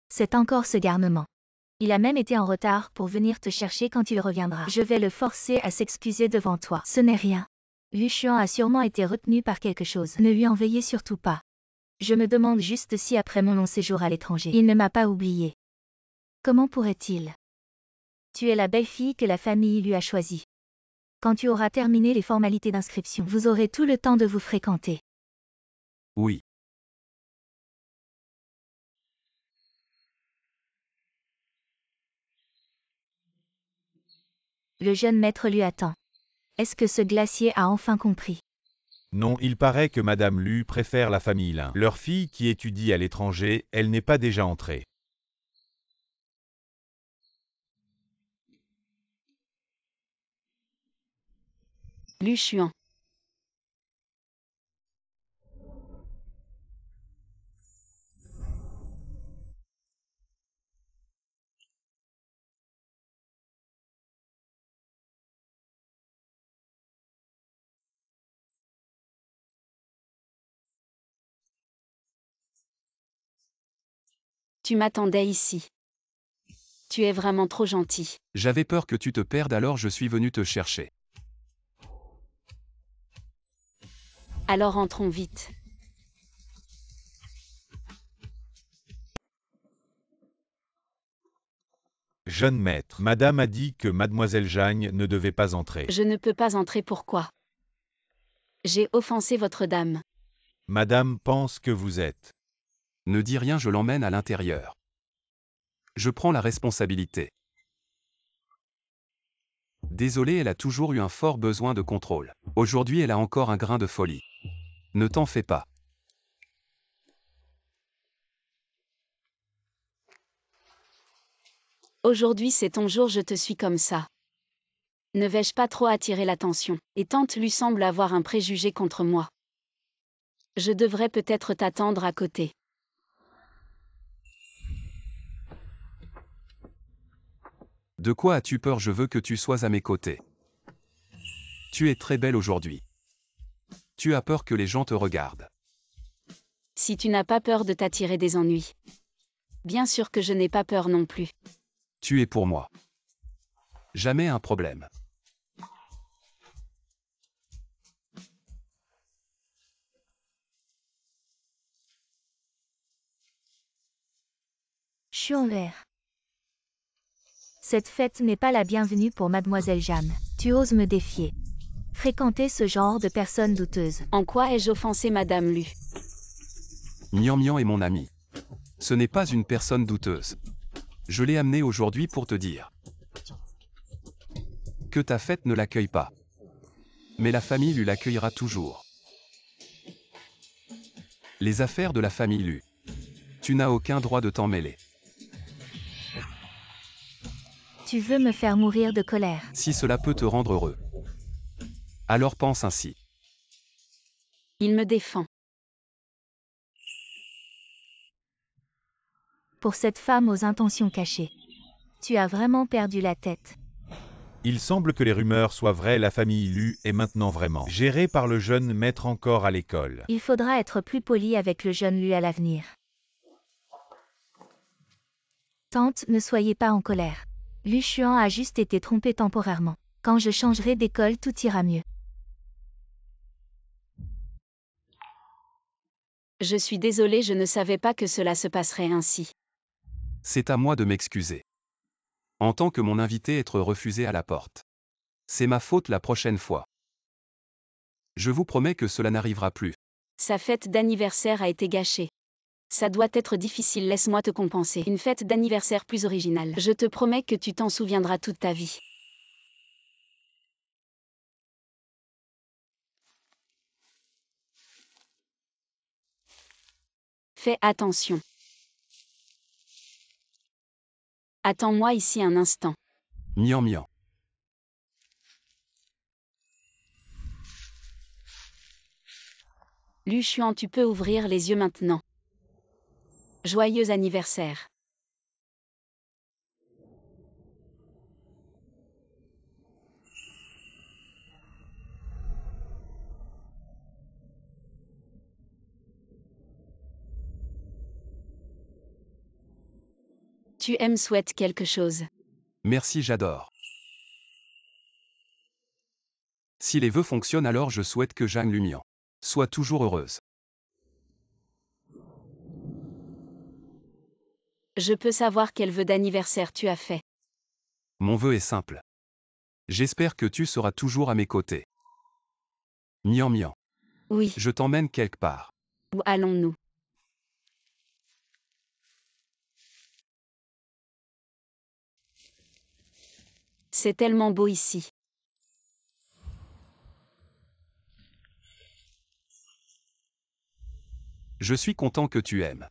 C'est encore ce garnement. Il a même été en retard pour venir te chercher quand il reviendra. Je vais le forcer à s'excuser devant toi. Ce n'est rien. Lu Xuan a sûrement été retenu par quelque chose. Ne lui en veuillez surtout pas. Je me demande juste si après mon long séjour à l'étranger, il ne m'a pas oublié. Comment pourrait-il? Tu es la belle-fille que la famille lui a choisie. Quand tu auras terminé les formalités d'inscription, vous aurez tout le temps de vous fréquenter. Oui. Le jeune maître lui attend. Est-ce que ce glacier a enfin compris? Non, il paraît que Madame Lu préfère la famille Lin. Leur fille qui étudie à l'étranger, elle n'est pas déjà entrée. Lu Xuan. Tu m'attendais ici. Tu es vraiment trop gentil. J'avais peur que tu te perdes, alors je suis venu te chercher. Alors entrons vite. Jeune maître, Madame a dit que Mademoiselle Jeanne ne devait pas entrer. Je ne peux pas entrer, pourquoi? J'ai offensé votre dame. Madame pense que vous êtes. Ne dis rien, je l'emmène à l'intérieur. Je prends la responsabilité. Désolée, elle a toujours eu un fort besoin de contrôle. Aujourd'hui, elle a encore un grain de folie. Ne t'en fais pas. Aujourd'hui c'est ton jour, je te suis comme ça. Ne vais-je pas trop attirer l'attention? Et tante lui semble avoir un préjugé contre moi. Je devrais peut-être t'attendre à côté. De quoi as-tu peur? Je veux que tu sois à mes côtés. Tu es très belle aujourd'hui. Tu as peur que les gens te regardent. Si tu n'as pas peur de t'attirer des ennuis. Bien sûr que je n'ai pas peur non plus. Tu es pour moi. Jamais un problème. Chouenvert. Cette fête n'est pas la bienvenue pour Mademoiselle Jeanne. Tu oses me défier. Fréquenter ce genre de personnes douteuses. En quoi ai-je offensé Madame Lu? Mian Mian est mon ami. Ce n'est pas une personne douteuse. Je l'ai amené aujourd'hui pour te dire que ta fête ne l'accueille pas. Mais la famille Lu l'accueillera toujours. Les affaires de la famille Lu. Tu n'as aucun droit de t'en mêler. Tu veux me faire mourir de colère. Si cela peut te rendre heureux, alors pense ainsi. Il me défend. Pour cette femme aux intentions cachées. Tu as vraiment perdu la tête. Il semble que les rumeurs soient vraies, la famille Lu est maintenant vraiment gérée par le jeune maître encore à l'école. Il faudra être plus poli avec le jeune Lu à l'avenir. Tante, ne soyez pas en colère. Lu Xuan a juste été trompé temporairement. Quand je changerai d'école, tout ira mieux. Je suis désolée, je ne savais pas que cela se passerait ainsi. C'est à moi de m'excuser. En tant que mon invité, être refusé à la porte. C'est ma faute la prochaine fois. Je vous promets que cela n'arrivera plus. Sa fête d'anniversaire a été gâchée. Ça doit être difficile, laisse-moi te compenser. Une fête d'anniversaire plus originale. Je te promets que tu t'en souviendras toute ta vie. Fais attention. Attends-moi ici un instant. Miam miam. Lu Xuan, tu peux ouvrir les yeux maintenant. Joyeux anniversaire. Tu aimes souhaite quelque chose. Merci, j'adore. Si les vœux fonctionnent, alors je souhaite que Zhang Lumian soit toujours heureuse. Je peux savoir quel vœu d'anniversaire tu as fait. Mon vœu est simple. J'espère que tu seras toujours à mes côtés. Miam miam. Oui. Je t'emmène quelque part. Où allons-nous? C'est tellement beau ici. Je suis content que tu aimes.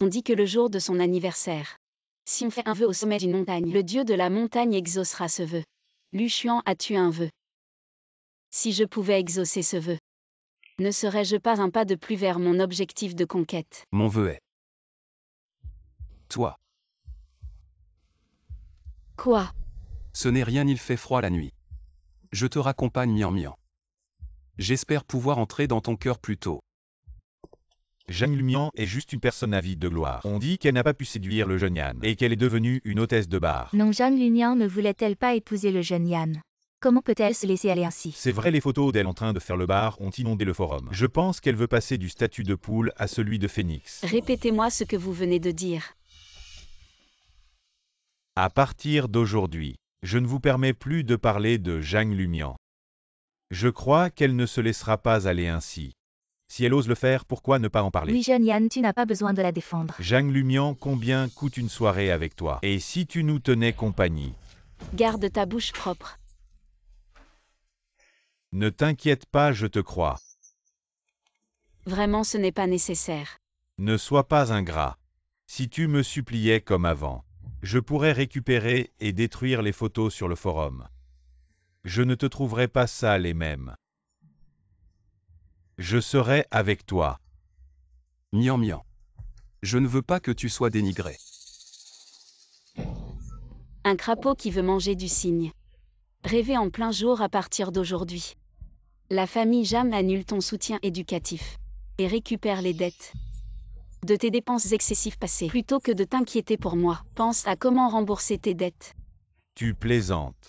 On dit que le jour de son anniversaire, si on fait un vœu au sommet d'une montagne, le dieu de la montagne exaucera ce vœu. Lu Xuan, as-tu un vœu? Si je pouvais exaucer ce vœu, ne serais-je pas un pas de plus vers mon objectif de conquête? Mon vœu est toi. Quoi? Ce n'est rien, il fait froid la nuit. Je te raccompagne, miam miam. J'espère pouvoir entrer dans ton cœur plus tôt. Zhang Lumian est juste une personne avide de gloire. On dit qu'elle n'a pas pu séduire le jeune Yan et qu'elle est devenue une hôtesse de bar. Non, Zhang Lumian ne voulait-elle pas épouser le jeune Yan? Comment peut-elle se laisser aller ainsi? C'est vrai, les photos d'elle en train de faire le bar ont inondé le forum. Je pense qu'elle veut passer du statut de poule à celui de phénix. Répétez-moi ce que vous venez de dire. À partir d'aujourd'hui, je ne vous permets plus de parler de Zhang Lumian. Je crois qu'elle ne se laissera pas aller ainsi. Si elle ose le faire, pourquoi ne pas en parler? Oui, jeune Yan, tu n'as pas besoin de la défendre. Zhang Lumian, combien coûte une soirée avec toi? Et si tu nous tenais compagnie? Garde ta bouche propre. Ne t'inquiète pas, je te crois. Vraiment, ce n'est pas nécessaire. Ne sois pas ingrat. Si tu me suppliais comme avant, je pourrais récupérer et détruire les photos sur le forum. Je ne te trouverai pas sale et même. Je serai avec toi. Miam miam. Je ne veux pas que tu sois dénigré. Un crapaud qui veut manger du cygne. Rêver en plein jour à partir d'aujourd'hui. La famille Jam annule ton soutien éducatif et récupère les dettes de tes dépenses excessives passées. Plutôt que de t'inquiéter pour moi, pense à comment rembourser tes dettes. Tu plaisantes.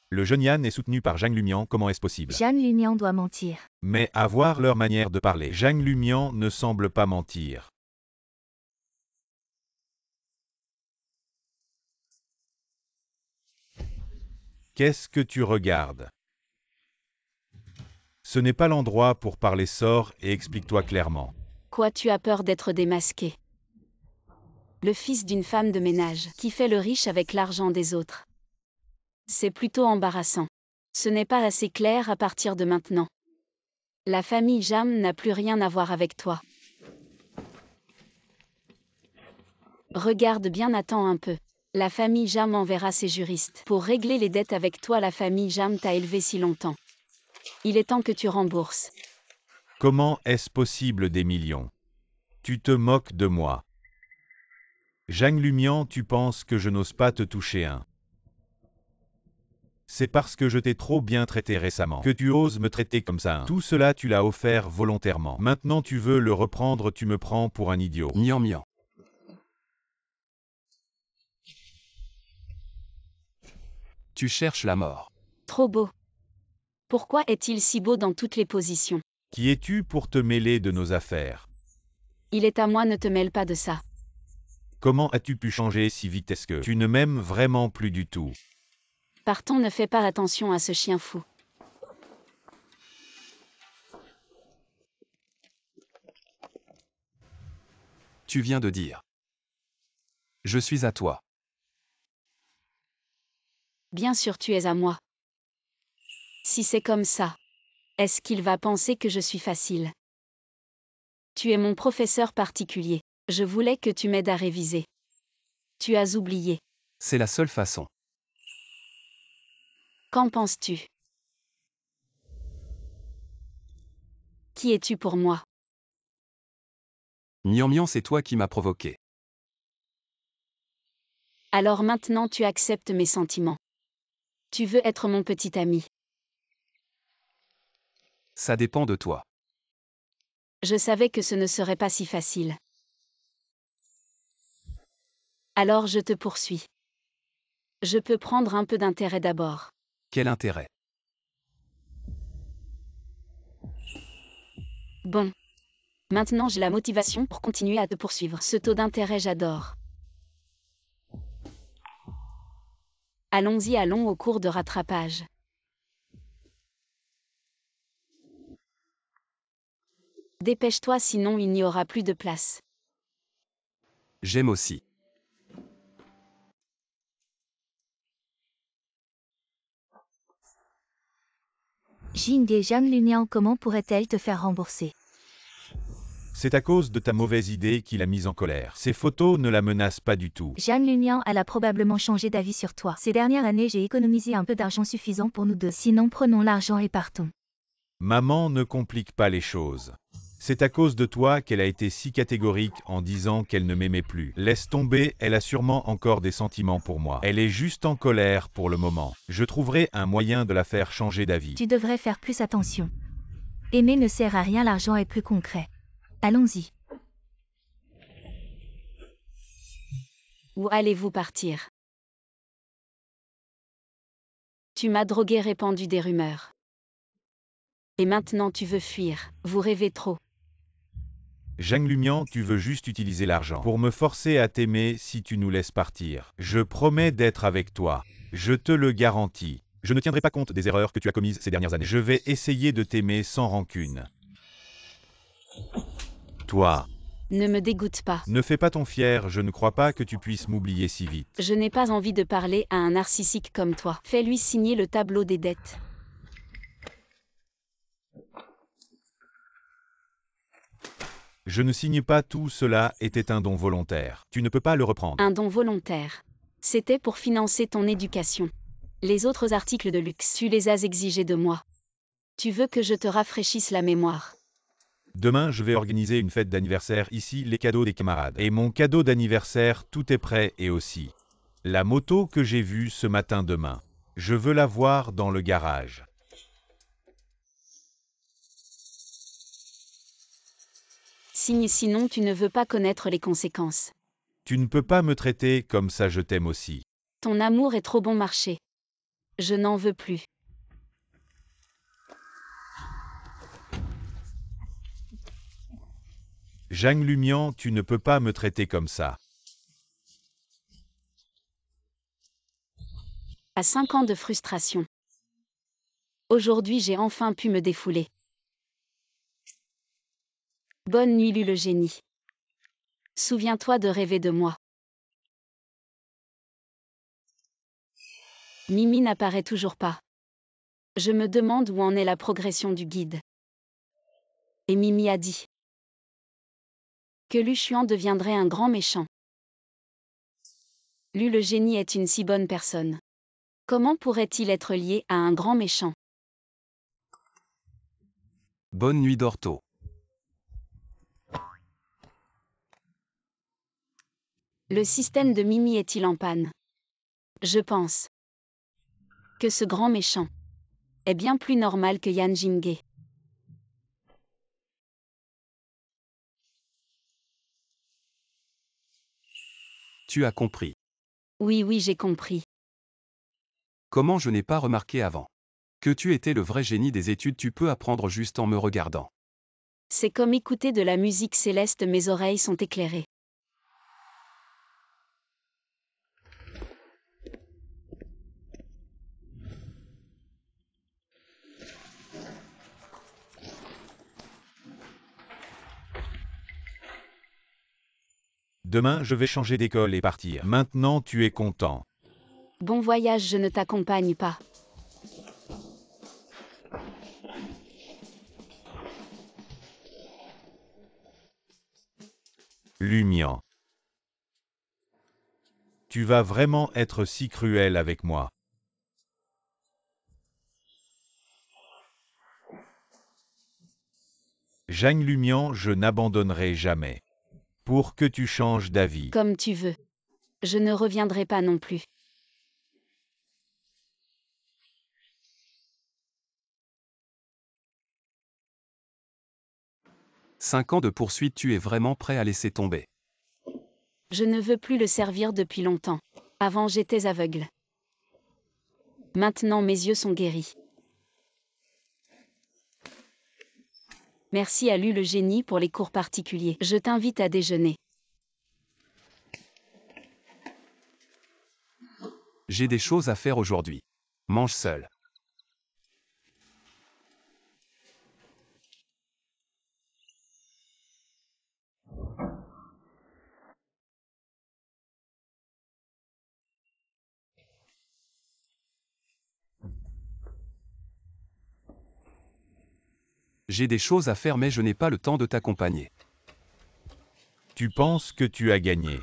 Le jeune Yan est soutenu par Zhang Lumian, comment est-ce possible? Zhang Lumian doit mentir. Mais à voir leur manière de parler, Zhang Lumian ne semble pas mentir. Qu'est-ce que tu regardes? Ce n'est pas l'endroit pour parler, sors et explique-toi clairement. Quoi, tu as peur d'être démasqué? Le fils d'une femme de ménage qui fait le riche avec l'argent des autres. C'est plutôt embarrassant. Ce n'est pas assez clair à partir de maintenant. La famille Jam n'a plus rien à voir avec toi. Regarde bien, attends un peu. La famille Jam enverra ses juristes pour régler les dettes avec toi. La famille Jam t'a élevé si longtemps. Il est temps que tu rembourses. Comment est-ce possible des millions? Tu te moques de moi. Zhang Lumian, tu penses que je n'ose pas te toucher un? C'est parce que je t'ai trop bien traité récemment que tu oses me traiter comme ça. Tout cela tu l'as offert volontairement. Maintenant tu veux le reprendre, tu me prends pour un idiot. Miam miam. Tu cherches la mort. Trop beau. Pourquoi est-il si beau dans toutes les positions? Qui es-tu pour te mêler de nos affaires? Il est à moi, ne te mêle pas de ça. Comment as-tu pu changer si vite? Est-ce que tu ne m'aimes vraiment plus du tout? Partons, ne fais pas attention à ce chien fou. Tu viens de dire. Je suis à toi. Bien sûr, tu es à moi. Si c'est comme ça, est-ce qu'il va penser que je suis facile? Tu es mon professeur particulier. Je voulais que tu m'aides à réviser. Tu as oublié. C'est la seule façon. Qu'en penses-tu? Qui es-tu pour moi? Mian, c'est toi qui m'as provoqué. Alors maintenant tu acceptes mes sentiments. Tu veux être mon petit ami. Ça dépend de toi. Je savais que ce ne serait pas si facile. Alors je te poursuis. Je peux prendre un peu d'intérêt d'abord. Quel intérêt? Bon. Maintenant j'ai la motivation pour continuer à te poursuivre. Ce taux d'intérêt j'adore. Allons au cours de rattrapage. Dépêche-toi sinon il n'y aura plus de place. J'aime aussi. Jing et Jeanne Lunian, comment pourrait-elle te faire rembourser? C'est à cause de ta mauvaise idée qui l'a mise en colère. Ces photos ne la menacent pas du tout. Jeanne Lunian, elle a probablement changé d'avis sur toi. Ces dernières années, j'ai économisé un peu d'argent suffisant pour nous deux. Sinon, prenons l'argent et partons. Maman ne complique pas les choses. C'est à cause de toi qu'elle a été si catégorique en disant qu'elle ne m'aimait plus. Laisse tomber, elle a sûrement encore des sentiments pour moi. Elle est juste en colère pour le moment. Je trouverai un moyen de la faire changer d'avis. Tu devrais faire plus attention. Aimer ne sert à rien, l'argent est plus concret. Allons-y. Où allez-vous partir? Tu m'as drogué, répandu des rumeurs. Et maintenant tu veux fuir, vous rêvez trop. Zhang Lumian, tu veux juste utiliser l'argent pour me forcer à t'aimer si tu nous laisses partir. Je promets d'être avec toi. Je te le garantis. Je ne tiendrai pas compte des erreurs que tu as commises ces dernières années. Je vais essayer de t'aimer sans rancune. Toi, Ne me dégoûte pas. ne fais pas ton fier, je ne crois pas que tu puisses m'oublier si vite. Je n'ai pas envie de parler à un narcissique comme toi. Fais-lui signer le tableau des dettes. Je ne signe pas, tout cela était un don volontaire. Tu ne peux pas le reprendre. Un don volontaire. C'était pour financer ton éducation. Les autres articles de luxe, tu les as exigés de moi. Tu veux que je te rafraîchisse la mémoire. Demain, je vais organiser une fête d'anniversaire ici, les cadeaux des camarades. Et mon cadeau d'anniversaire, tout est prêt et aussi. La moto que j'ai vue ce matin demain. Je veux la voir dans le garage. Signe sinon tu ne veux pas connaître les conséquences. Tu ne peux pas me traiter comme ça, je t'aime aussi. Ton amour est trop bon marché. Je n'en veux plus. Zhang Lumian, tu ne peux pas me traiter comme ça. À 5 ans de frustration. Aujourd'hui j'ai enfin pu me défouler. Bonne nuit le génie. Souviens-toi de rêver de moi. Mimi n'apparaît toujours pas. Je me demande où en est la progression du guide. Et Mimi a dit que Lu Xuan deviendrait un grand méchant. Lu le génie est une si bonne personne. Comment pourrait-il être lié à un grand méchant? Bonne nuit, dors tôt. Le système de Mimi est-il en panne? Je pense que ce grand méchant est bien plus normal que Yan Jinghe. Tu as compris. Oui, j'ai compris. Comment je n'ai pas remarqué avant? Que tu étais le vrai génie des études, tu peux apprendre juste en me regardant. C'est comme écouter de la musique céleste, mes oreilles sont éclairées. Demain, je vais changer d'école et partir. Maintenant, tu es content. Bon voyage, je ne t'accompagne pas. Lumian. Tu vas vraiment être si cruel avec moi. Jeanne Lumian, je n'abandonnerai jamais. Pour que tu changes d'avis. Comme tu veux. Je ne reviendrai pas non plus. « 5 ans de poursuite, tu es vraiment prêt à laisser tomber. Je ne veux plus le servir depuis longtemps. Avant j'étais aveugle. Maintenant mes yeux sont guéris. Merci à Lu le génie pour les cours particuliers. Je t'invite à déjeuner. J'ai des choses à faire aujourd'hui. Mange seul. J'ai des choses à faire mais je n'ai pas le temps de t'accompagner. Tu penses que tu as gagné.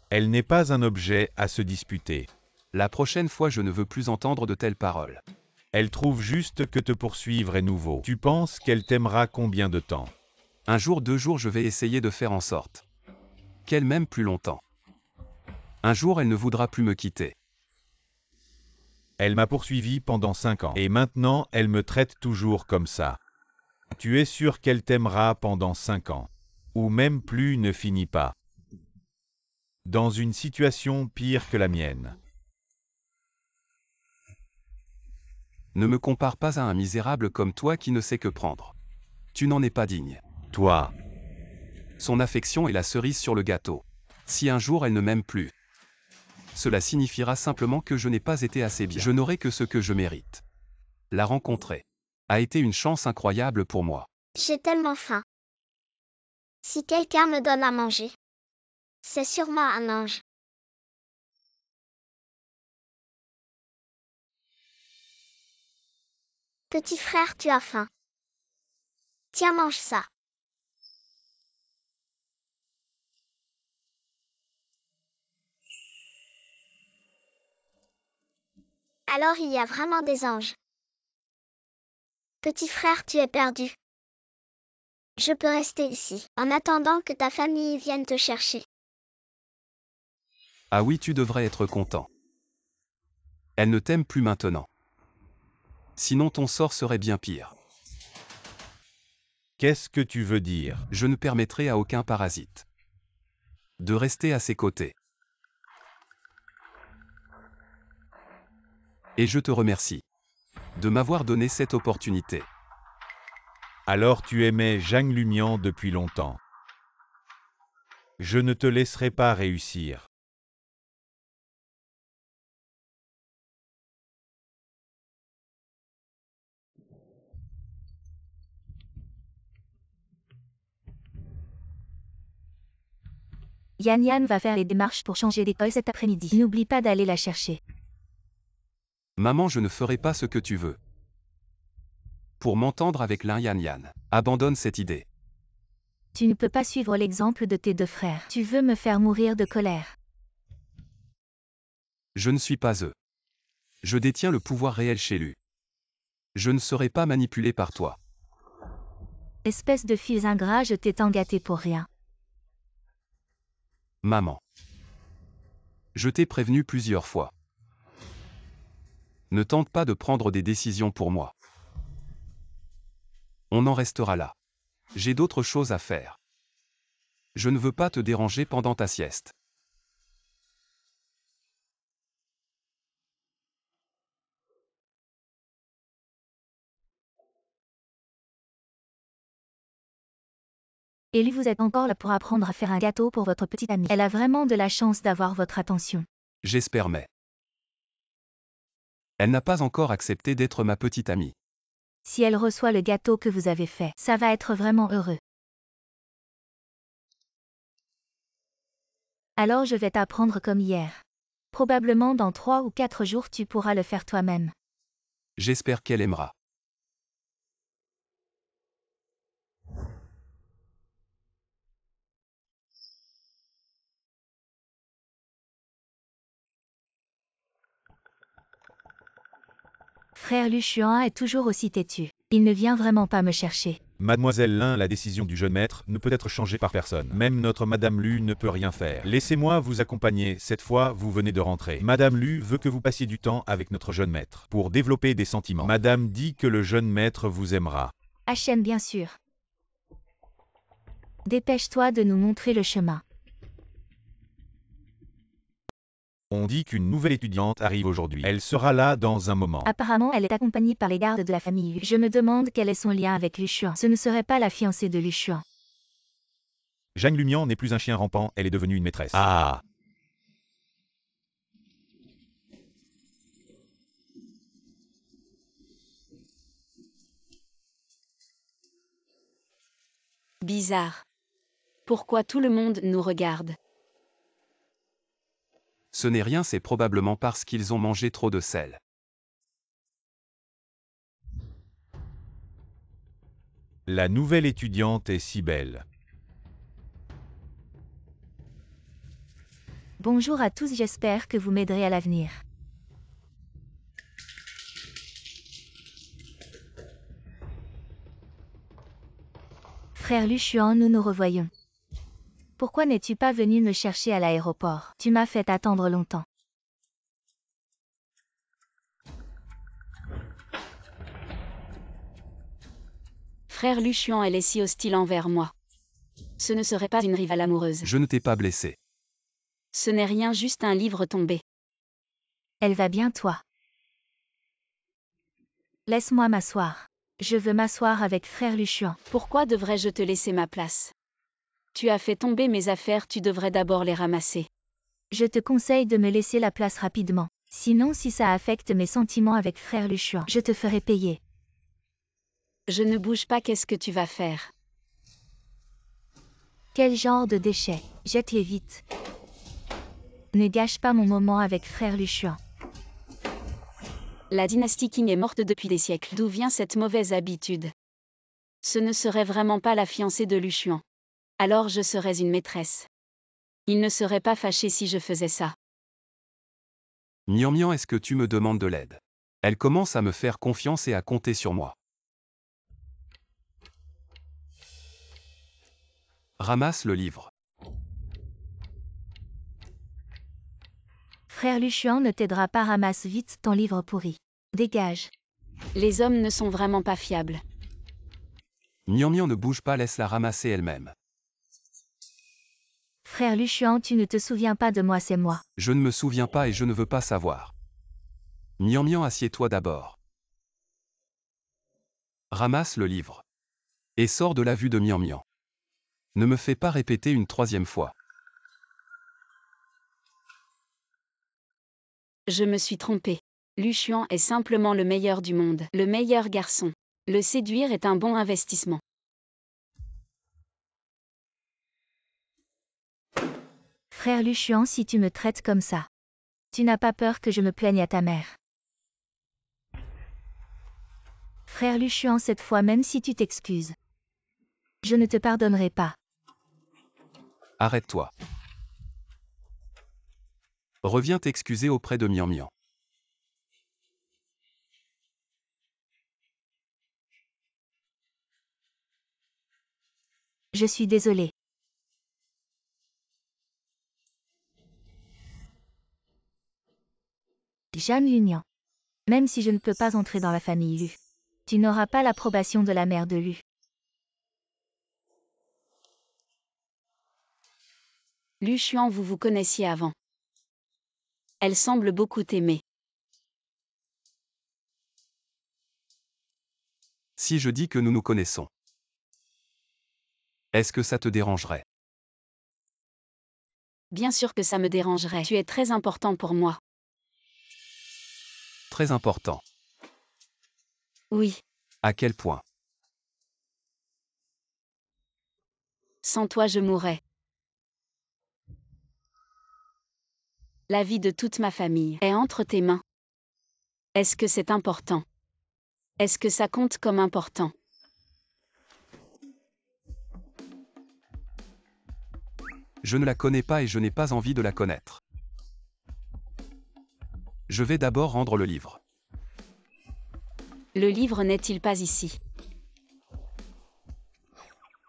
Elle n'est pas un objet à se disputer. La prochaine fois je ne veux plus entendre de telles paroles. Elle trouve juste que te poursuivre est nouveau. Tu penses qu'elle t'aimera combien de temps? 1 jour, 2 jours, je vais essayer de faire en sorte qu'elle m'aime plus longtemps. Un jour elle ne voudra plus me quitter. Elle m'a poursuivi pendant 5 ans. Et maintenant, elle me traite toujours comme ça. Tu es sûr qu'elle t'aimera pendant 5 ans. Ou même plus ne finit pas. Dans une situation pire que la mienne. Ne me compare pas à un misérable comme toi qui ne sait que prendre. Tu n'en es pas digne. Toi. Son affection est la cerise sur le gâteau. Si un jour elle ne m'aime plus, cela signifiera simplement que je n'ai pas été assez bien. Je n'aurai que ce que je mérite. La rencontrer a été une chance incroyable pour moi. J'ai tellement faim. Si quelqu'un me donne à manger, c'est sûrement un ange. Petit frère, tu as faim. Tiens, mange ça. Alors il y a vraiment des anges. Petit frère, tu es perdu. Je peux rester ici, en attendant que ta famille vienne te chercher. Ah oui, tu devrais être content. Elle ne t'aime plus maintenant. Sinon ton sort serait bien pire. Qu'est-ce que tu veux dire? Je ne permettrai à aucun parasite de rester à ses côtés. Et je te remercie de m'avoir donné cette opportunité. Alors tu aimais Jeanne Lumian depuis longtemps. Je ne te laisserai pas réussir. Yan Yan va faire les démarches pour changer d'école cet après-midi. N'oublie pas d'aller la chercher. Maman, je ne ferai pas ce que tu veux. Pour m'entendre avec l'un Yan Yan, abandonne cette idée. Tu ne peux pas suivre l'exemple de tes 2 frères. Tu veux me faire mourir de colère. Je ne suis pas eux. Je détiens le pouvoir réel chez lui. Je ne serai pas manipulé par toi. Espèce de fils ingrat, je t'ai tant gâté pour rien. Maman. Je t'ai prévenu plusieurs fois. Ne tente pas de prendre des décisions pour moi. On en restera là. J'ai d'autres choses à faire. Je ne veux pas te déranger pendant ta sieste. Ellie, vous êtes encore là pour apprendre à faire un gâteau pour votre petite amie. Elle a vraiment de la chance d'avoir votre attention. J'espère, mais elle n'a pas encore accepté d'être ma petite amie. Si elle reçoit le gâteau que vous avez fait, ça va être vraiment heureux. Alors je vais t'apprendre comme hier. Probablement dans 3 ou 4 jours tu pourras le faire toi-même. J'espère qu'elle aimera. Frère Luchuan est toujours aussi têtu. Il ne vient vraiment pas me chercher. Mademoiselle Lin, la décision du jeune maître ne peut être changée par personne. Même notre Madame Lu ne peut rien faire. Laissez-moi vous accompagner, cette fois vous venez de rentrer. Madame Lu veut que vous passiez du temps avec notre jeune maître, pour développer des sentiments. Madame dit que le jeune maître vous aimera. Hachem bien sûr. Dépêche-toi de nous montrer le chemin. On dit qu'une nouvelle étudiante arrive aujourd'hui. Elle sera là dans un moment. Apparemment, elle est accompagnée par les gardes de la famille Lu. Je me demande quel est son lien avec Luchuan. Ce ne serait pas la fiancée de Luchuan. Zhang Lumian n'est plus un chien rampant, elle est devenue une maîtresse. Ah! Bizarre. Pourquoi tout le monde nous regarde? Ce n'est rien, c'est probablement parce qu'ils ont mangé trop de sel. La nouvelle étudiante est si belle. Bonjour à tous, j'espère que vous m'aiderez à l'avenir. Frère Luchuan, nous nous revoyons. Pourquoi n'es-tu pas venu me chercher à l'aéroport? Tu m'as fait attendre longtemps. Frère Luchuan, elle est si hostile envers moi. Ce ne serait pas une rivale amoureuse. Je ne t'ai pas blessé. Ce n'est rien, juste un livre tombé. Elle va bien, toi? Laisse-moi m'asseoir. Je veux m'asseoir avec frère Luchuan. Pourquoi devrais-je te laisser ma place? Tu as fait tomber mes affaires, tu devrais d'abord les ramasser. Je te conseille de me laisser la place rapidement. Sinon, si ça affecte mes sentiments avec frère Luchuan, je te ferai payer. Je ne bouge pas, qu'est-ce que tu vas faire? Quel genre de déchets? Jette-les vite. Ne gâche pas mon moment avec frère Luchuan. La dynastie Qing est morte depuis des siècles. D'où vient cette mauvaise habitude? Ce ne serait vraiment pas la fiancée de Luchuan. Alors je serais une maîtresse. Il ne serait pas fâché si je faisais ça. Mian, est-ce que tu me demandes de l'aide? Elle commence à me faire confiance et à compter sur moi. Ramasse le livre. Frère Luchuan ne t'aidera pas, ramasse vite ton livre pourri. Dégage. Les hommes ne sont vraiment pas fiables. Mian, ne bouge pas, laisse-la ramasser elle-même. Frère Luchuan, tu ne te souviens pas de moi, c'est moi. Je ne me souviens pas et je ne veux pas savoir. Mian, assieds-toi d'abord. Ramasse le livre. Et sors de la vue de Mian. Ne me fais pas répéter une troisième fois. Je me suis trompée. Luchuan est simplement le meilleur du monde, le meilleur garçon. Le séduire est un bon investissement. Frère Luchuan, si tu me traites comme ça, tu n'as pas peur que je me plaigne à ta mère? Frère Luchuan, cette fois, même si tu t'excuses, je ne te pardonnerai pas. Arrête-toi. Reviens t'excuser auprès de Mian. Je suis désolée. Zhang Lumian. Même si je ne peux pas entrer dans la famille Lu, tu n'auras pas l'approbation de la mère de Lu. Luchuan, vous vous connaissiez avant. Elle semble beaucoup t'aimer. Si je dis que nous nous connaissons, est-ce que ça te dérangerait? Bien sûr que ça me dérangerait. Tu es très important pour moi. Très important. Oui, À quel point? sans toi je mourrais. La vie de toute ma famille est entre tes mains. Est-ce que c'est important? Est-ce que ça compte comme important? Je ne la connais pas et je n'ai pas envie de la connaître. Je vais d'abord rendre le livre. Le livre n'est-il pas ici?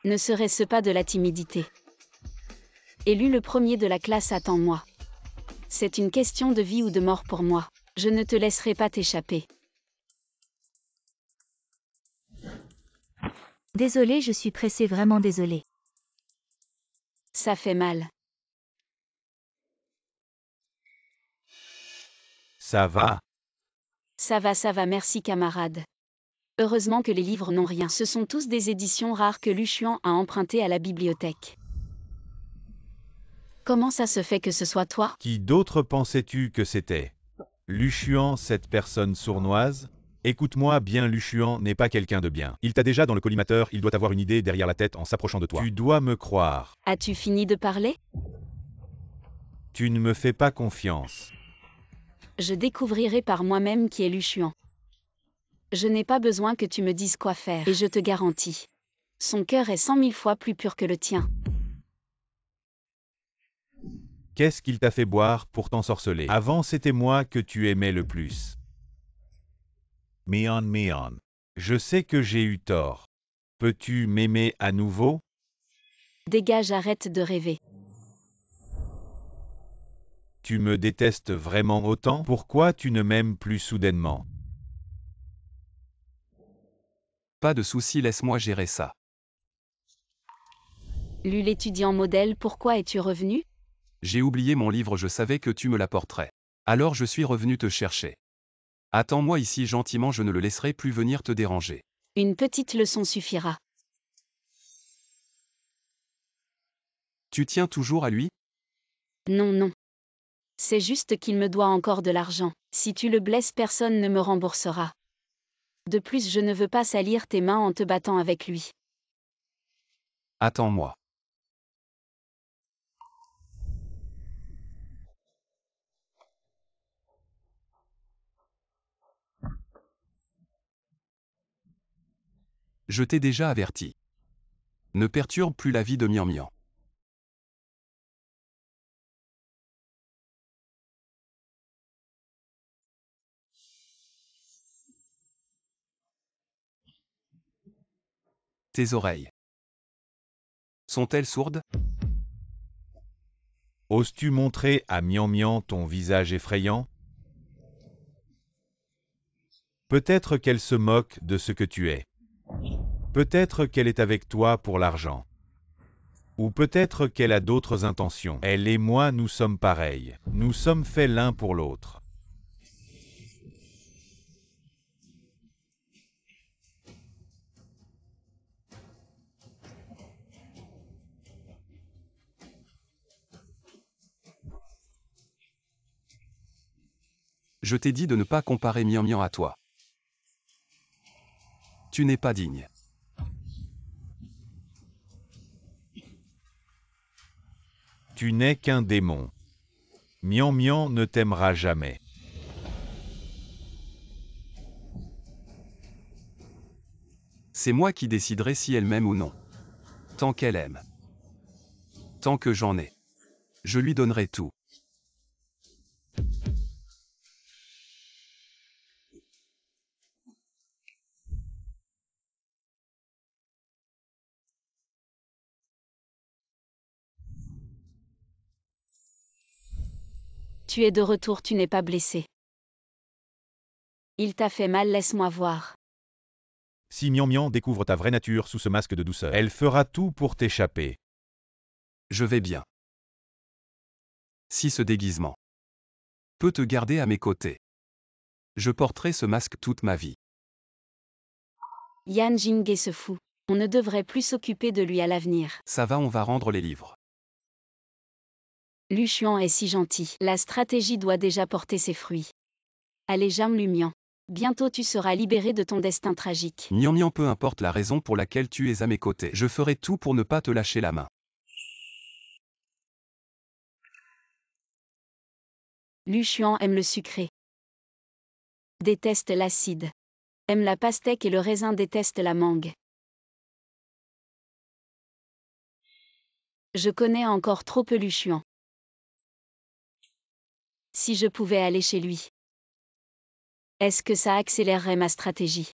Ne serait-ce pas de la timidité? Élu le premier de la classe attend moi. C'est une question de vie ou de mort pour moi. Je ne te laisserai pas t'échapper. Désolé, je suis pressée, vraiment désolée. Ça fait mal. Ça va. Ça va, merci camarade. Heureusement que les livres n'ont rien. Ce sont tous des éditions rares que Luchuan a empruntées à la bibliothèque. Comment ça se fait que ce soit toi? Qui d'autre pensais-tu que c'était? Luchuan, cette personne sournoise? Écoute-moi bien, Luchuan n'est pas quelqu'un de bien. Il t'a déjà dans le collimateur, il doit avoir une idée derrière la tête en s'approchant de toi. Tu dois me croire. As-tu fini de parler? Tu ne me fais pas confiance. Je découvrirai par moi-même qui est Luchuan. Je n'ai pas besoin que tu me dises quoi faire, et je te garantis. Son cœur est 100 000 fois plus pur que le tien. Qu'est-ce qu'il t'a fait boire pour t'ensorceler? Avant, c'était moi que tu aimais le plus. Mion. Je sais que j'ai eu tort. Peux-tu m'aimer à nouveau? Dégage, arrête de rêver. Tu me détestes vraiment autant? Pourquoi tu ne m'aimes plus soudainement? Pas de souci, laisse-moi gérer ça. Lu l'étudiant modèle, pourquoi es-tu revenu? J'ai oublié mon livre, je savais que tu me l'apporterais. Alors je suis revenu te chercher. Attends-moi ici gentiment, je ne le laisserai plus venir te déranger. Une petite leçon suffira. Tu tiens toujours à lui? Non. C'est juste qu'il me doit encore de l'argent. Si tu le blesses, personne ne me remboursera. De plus, je ne veux pas salir tes mains en te battant avec lui. Attends-moi. Je t'ai déjà averti. Ne perturbe plus la vie de Mian. Tes oreilles. Sont-elles sourdes? Oses-tu montrer à Mian ton visage effrayant? Peut-être qu'elle se moque de ce que tu es. Peut-être qu'elle est avec toi pour l'argent. Ou peut-être qu'elle a d'autres intentions. Elle et moi, nous sommes pareils. Nous sommes faits l'un pour l'autre. Je t'ai dit de ne pas comparer Mian à toi. Tu n'es pas digne. Tu n'es qu'un démon. Mian ne t'aimera jamais. C'est moi qui déciderai si elle m'aime ou non. Tant qu'elle aime. Tant que j'en ai. Je lui donnerai tout. Tu es de retour, tu n'es pas blessé. Il t'a fait mal, laisse-moi voir. Si Mian découvre ta vraie nature sous ce masque de douceur, elle fera tout pour t'échapper. Je vais bien. Si ce déguisement peut te garder à mes côtés, je porterai ce masque toute ma vie. Yan Jinghe se fout. On ne devrait plus s'occuper de lui à l'avenir. Ça va, on va rendre les livres. Luchuan est si gentil. La stratégie doit déjà porter ses fruits. Allez, Jam Lumian. Bientôt tu seras libéré de ton destin tragique. Mian, peu importe la raison pour laquelle tu es à mes côtés, je ferai tout pour ne pas te lâcher la main. Luchuan aime le sucré. Déteste l'acide. Aime la pastèque et le raisin, déteste la mangue. Je connais encore trop peu Luchuan. Si je pouvais aller chez lui. Est-ce que ça accélérerait ma stratégie?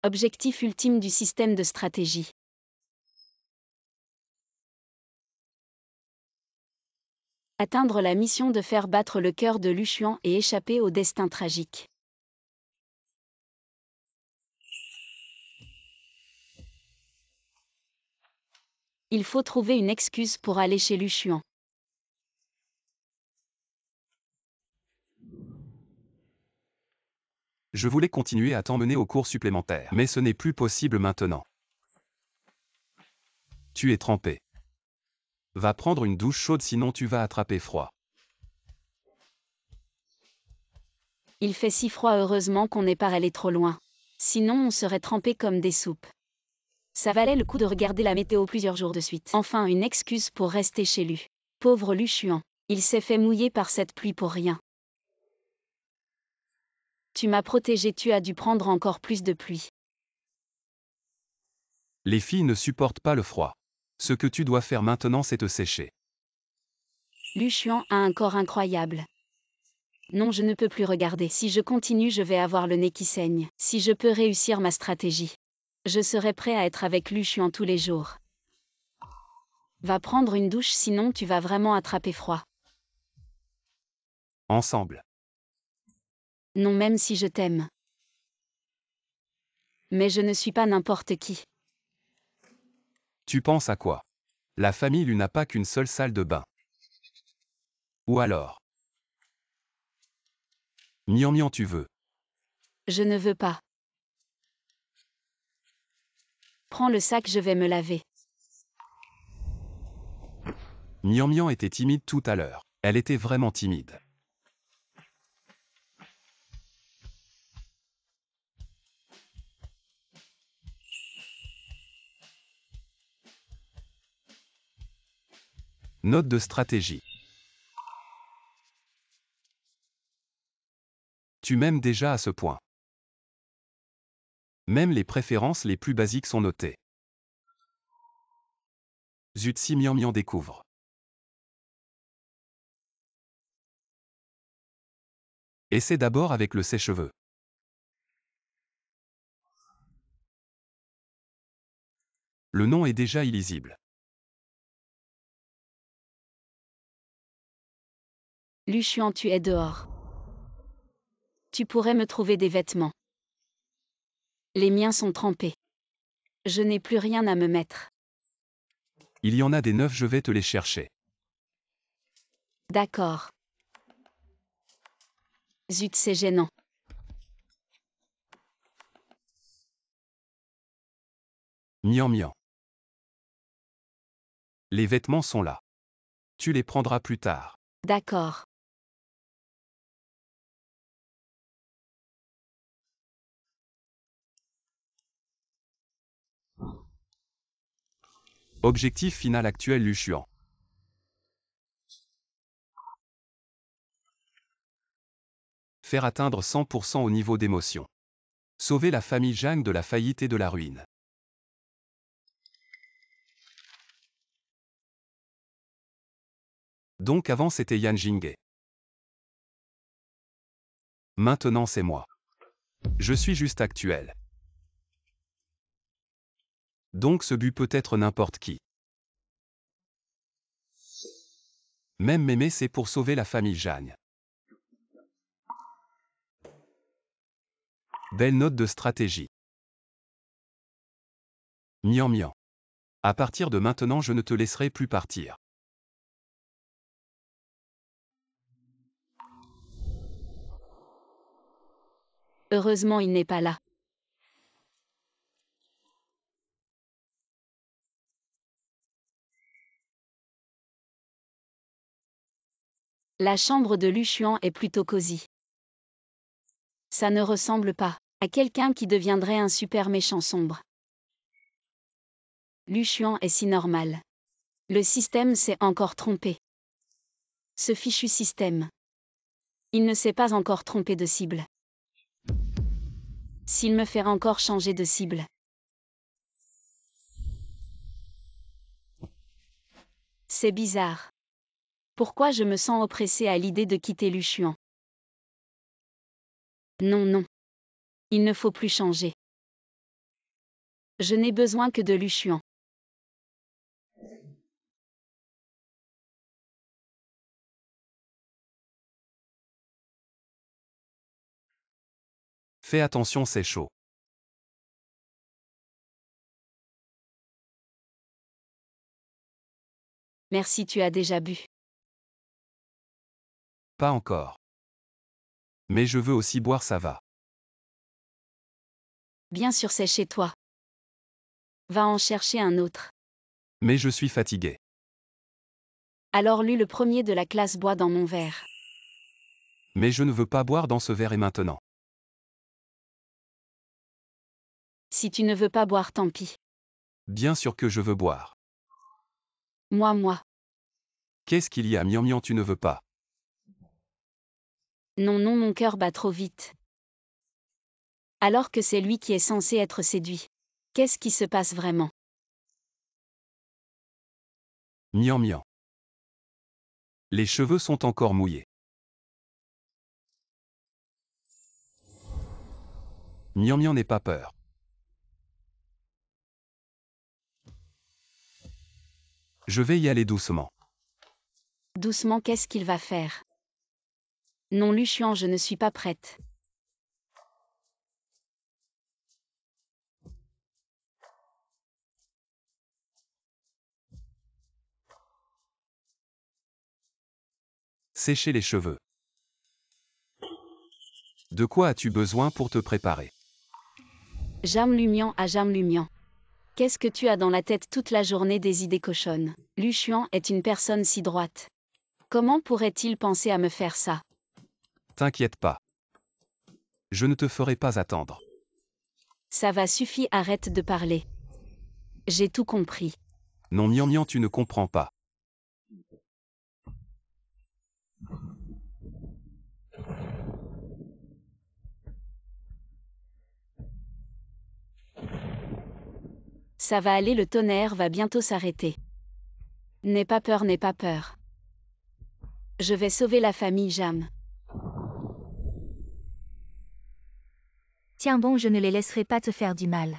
Objectif ultime du système de stratégie. Atteindre la mission de faire battre le cœur de Lu Xuan et échapper au destin tragique. Il faut trouver une excuse pour aller chez Lu Xuan. Je voulais continuer à t'emmener au cours supplémentaire, mais ce n'est plus possible maintenant. Tu es trempé. Va prendre une douche chaude sinon tu vas attraper froid. Il fait si froid, heureusement qu'on n'est pas allé trop loin. Sinon on serait trempé comme des soupes. Ça valait le coup de regarder la météo plusieurs jours de suite. Enfin une excuse pour rester chez Lu. Pauvre Lu Xuan. Il s'est fait mouiller par cette pluie pour rien. Tu m'as protégé, tu as dû prendre encore plus de pluie. Les filles ne supportent pas le froid. Ce que tu dois faire maintenant c'est te sécher. Lu Xuan a un corps incroyable. Non, je ne peux plus regarder. Si je continue, je vais avoir le nez qui saigne. Si je peux réussir ma stratégie, je serai prêt à être avec Lu Xuan tous les jours. Va prendre une douche, sinon tu vas vraiment attraper froid. Ensemble. Non, même si je t'aime. Mais je ne suis pas n'importe qui. Tu penses à quoi? La famille Lu n'a pas qu'une seule salle de bain. Ou alors? Mian Mian tu veux? Je ne veux pas. Prends le sac, je vais me laver. Mian Mian était timide tout à l'heure. Elle était vraiment timide. Note de stratégie. Tu m'aimes déjà à ce point. Même les préférences les plus basiques sont notées. Zut, si Mian Mian découvre. Essaie d'abord avec le sèche-cheveux. Le nom est déjà illisible. Lu Xuan, tu es dehors. Tu pourrais me trouver des vêtements. Les miens sont trempés. Je n'ai plus rien à me mettre. Il y en a des neufs, je vais te les chercher. D'accord. Zut, c'est gênant. Mian Mian. Les vêtements sont là. Tu les prendras plus tard. D'accord. Objectif final actuel Lu Xuan. Faire atteindre 100% au niveau d'émotion. Sauver la famille Zhang de la faillite et de la ruine. Donc avant c'était Yan Jinghe. Maintenant c'est moi. Je suis juste actuel. Donc ce but peut être n'importe qui. Même Mémé c'est pour sauver la famille Zhang. Belle note de stratégie. Mian Mian. À partir de maintenant je ne te laisserai plus partir. Heureusement, il n'est pas là. La chambre de Lu Xuan est plutôt cosy. Ça ne ressemble pas à quelqu'un qui deviendrait un super méchant sombre. Lu Xuan est si normal. Le système s'est encore trompé. Ce fichu système. Il ne s'est pas encore trompé de cible. S'il me fait encore changer de cible. C'est bizarre. Pourquoi je me sens oppressée à l'idée de quitter Luchuan? Non, non. Il ne faut plus changer. Je n'ai besoin que de Luchuan. Fais attention, c'est chaud. Merci, tu as déjà bu. Pas encore. Mais je veux aussi boire, ça va. Bien sûr, c'est chez toi. Va en chercher un autre. Mais je suis fatigué. Alors lui, le premier de la classe, boit dans mon verre. Mais je ne veux pas boire dans ce verre et maintenant. Si tu ne veux pas boire, tant pis. Bien sûr que je veux boire. Moi. Qu'est-ce qu'il y a, Miam Miam, tu ne veux pas? Non, non, mon cœur bat trop vite. Alors que c'est lui qui est censé être séduit. Qu'est-ce qui se passe vraiment? Miam Miam. Les cheveux sont encore mouillés. Miam Miam, n'aie pas peur. Je vais y aller doucement. Doucement, qu'est-ce qu'il va faire? Non, Luchuan, je ne suis pas prête. Sécher les cheveux. De quoi as-tu besoin pour te préparer? Jam Lumian à Jam Lumian. Qu'est-ce que tu as dans la tête toute la journée, des idées cochonnes? Luchuan est une personne si droite. Comment pourrait-il penser à me faire ça? T'inquiète pas. Je ne te ferai pas attendre. Ça va, suffit, arrête de parler. J'ai tout compris. Non, Miam Miam, tu ne comprends pas. Ça va aller, le tonnerre va bientôt s'arrêter. N'aie pas peur, n'aie pas peur. Je vais sauver la famille Jam. Tiens bon, je ne les laisserai pas te faire du mal.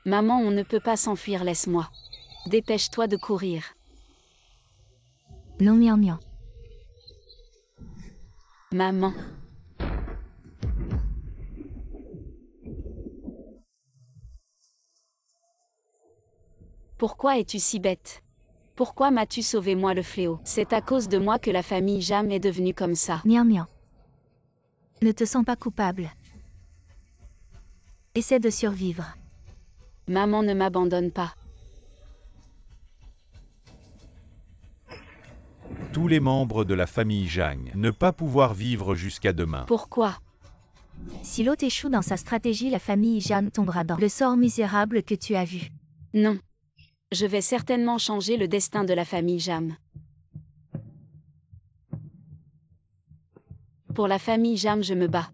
Maman, on ne peut pas s'enfuir, laisse-moi. Dépêche-toi de courir. Non, Miam Miam. Maman. Pourquoi es-tu si bête? Pourquoi m'as-tu sauvé, moi le fléau? C'est à cause de moi que la famille Jam est devenue comme ça. Miam Miam. Ne te sens pas coupable. Essaie de survivre. Maman, ne m'abandonne pas. Tous les membres de la famille Zhang ne pas pouvoir vivre jusqu'à demain. Pourquoi? Si l'autre échoue dans sa stratégie, la famille Jeanne tombera dans le sort misérable que tu as vu. Non. Je vais certainement changer le destin de la famille Jam. Pour la famille Jam, je me bats.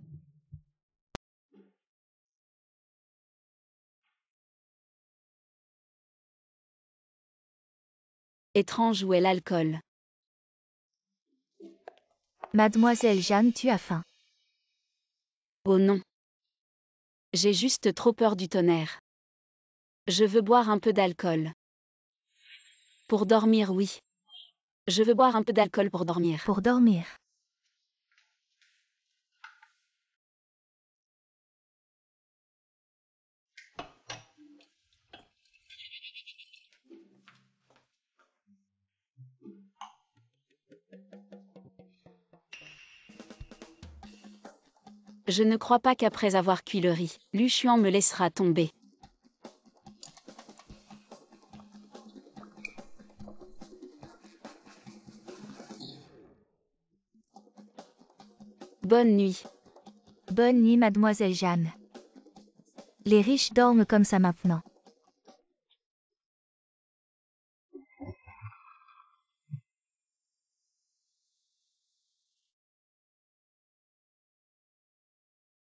Étrange, où est l'alcool? Mademoiselle Jeanne, tu as faim. Oh non. J'ai juste trop peur du tonnerre. Je veux boire un peu d'alcool. Pour dormir, oui. Je veux boire un peu d'alcool pour dormir. Pour dormir. Je ne crois pas qu'après avoir cuit le riz, Luchuan me laissera tomber. Bonne nuit. Bonne nuit, mademoiselle Jeanne. Les riches dorment comme ça maintenant.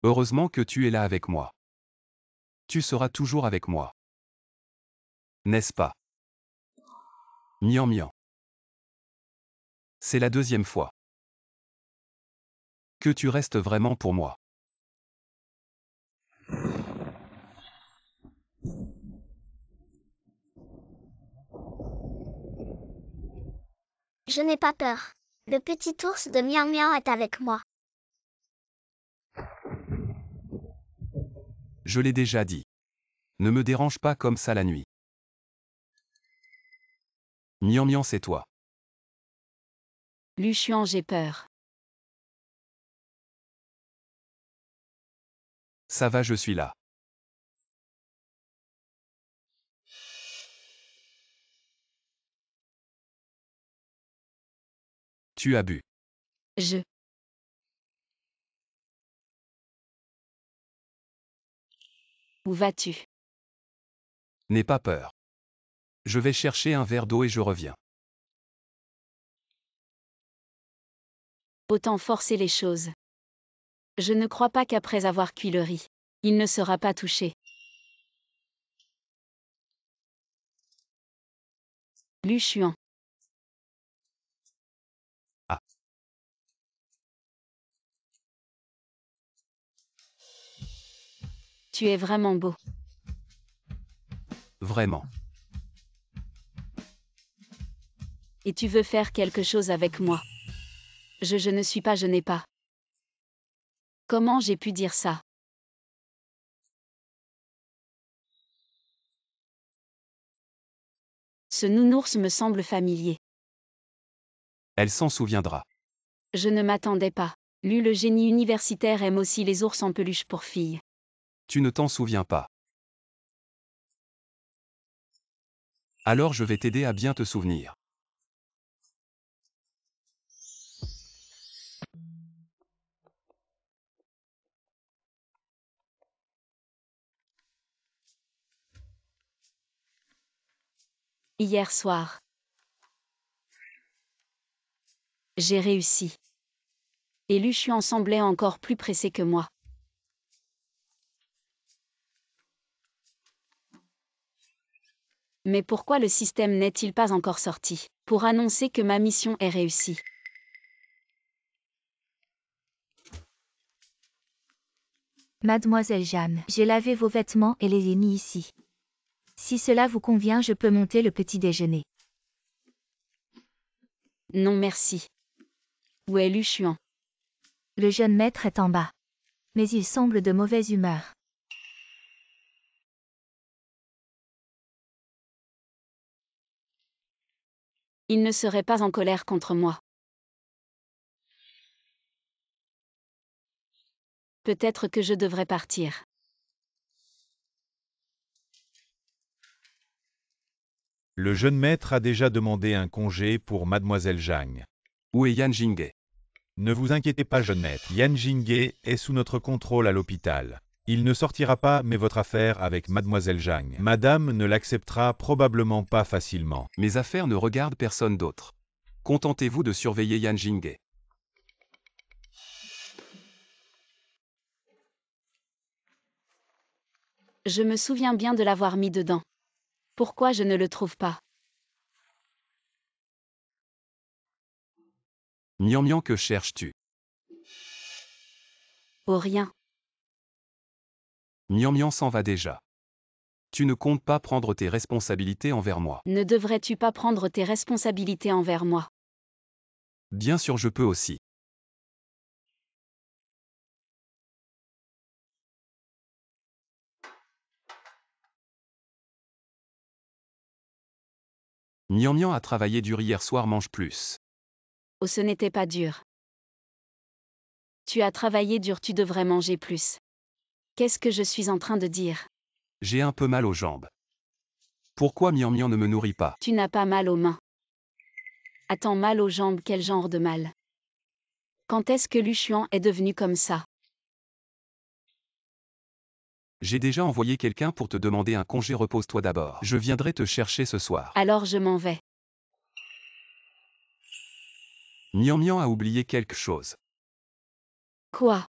Heureusement que tu es là avec moi. Tu seras toujours avec moi. N'est-ce pas? Miam Miam. C'est la deuxième fois. Que tu restes vraiment pour moi. Je n'ai pas peur. Le petit ours de Miam Miam est avec moi. Je l'ai déjà dit. Ne me dérange pas comme ça la nuit. Miam Miam, c'est toi. Lu Xuan, j'ai peur. Ça va, je suis là. Tu as bu. Je. Où vas-tu? N'aie pas peur. Je vais chercher un verre d'eau et je reviens. Autant forcer les choses. Je ne crois pas qu'après avoir cuit le riz, il ne sera pas touché. Lu Xuan. Ah. Tu es vraiment beau. Vraiment. Et tu veux faire quelque chose avec moi. Je ne suis pas, je n'ai pas. Comment j'ai pu dire ça? Ce nounours me semble familier. Elle s'en souviendra. Je ne m'attendais pas. Lu le génie universitaire aime aussi les ours en peluche pour filles. Tu ne t'en souviens pas. Alors je vais t'aider à bien te souvenir. Hier soir. J'ai réussi. Et Lu Xuan semblait encore plus pressé que moi. Mais pourquoi le système n'est-il pas encore sorti pour annoncer que ma mission est réussie? Mademoiselle Jeanne, j'ai lavé vos vêtements et les ai mis ici. Si cela vous convient, je peux monter le petit déjeuner. Non merci. Où est Lu Xuan? Le jeune maître est en bas. Mais il semble de mauvaise humeur. Il ne serait pas en colère contre moi. Peut-être que je devrais partir. Le jeune maître a déjà demandé un congé pour Mademoiselle Zhang. Où est Yan Jinghe? Ne vous inquiétez pas, jeune maître. Yan Jinghe est sous notre contrôle à l'hôpital. Il ne sortira pas, mais votre affaire avec Mademoiselle Zhang. Madame ne l'acceptera probablement pas facilement. Mes affaires ne regardent personne d'autre. Contentez-vous de surveiller Yan Jinghe. Je me souviens bien de l'avoir mis dedans. Pourquoi je ne le trouve pas? Miam Miam, que cherches-tu? Oh rien. Miam Miam s'en va déjà. Tu ne comptes pas prendre tes responsabilités envers moi. Ne devrais-tu pas prendre tes responsabilités envers moi? Bien sûr, je peux aussi. Miam Miam a travaillé dur hier soir, mange plus. Oh, ce n'était pas dur. Tu as travaillé dur, tu devrais manger plus. Qu'est-ce que je suis en train de dire? J'ai un peu mal aux jambes. Pourquoi Miam Miam ne me nourrit pas? Tu n'as pas mal aux mains. Attends, mal aux jambes, quel genre de mal? Quand est-ce que Lu Xuan est devenu comme ça? J'ai déjà envoyé quelqu'un pour te demander un congé, repose-toi d'abord. Je viendrai te chercher ce soir. Alors je m'en vais. Miam Miam a oublié quelque chose. Quoi?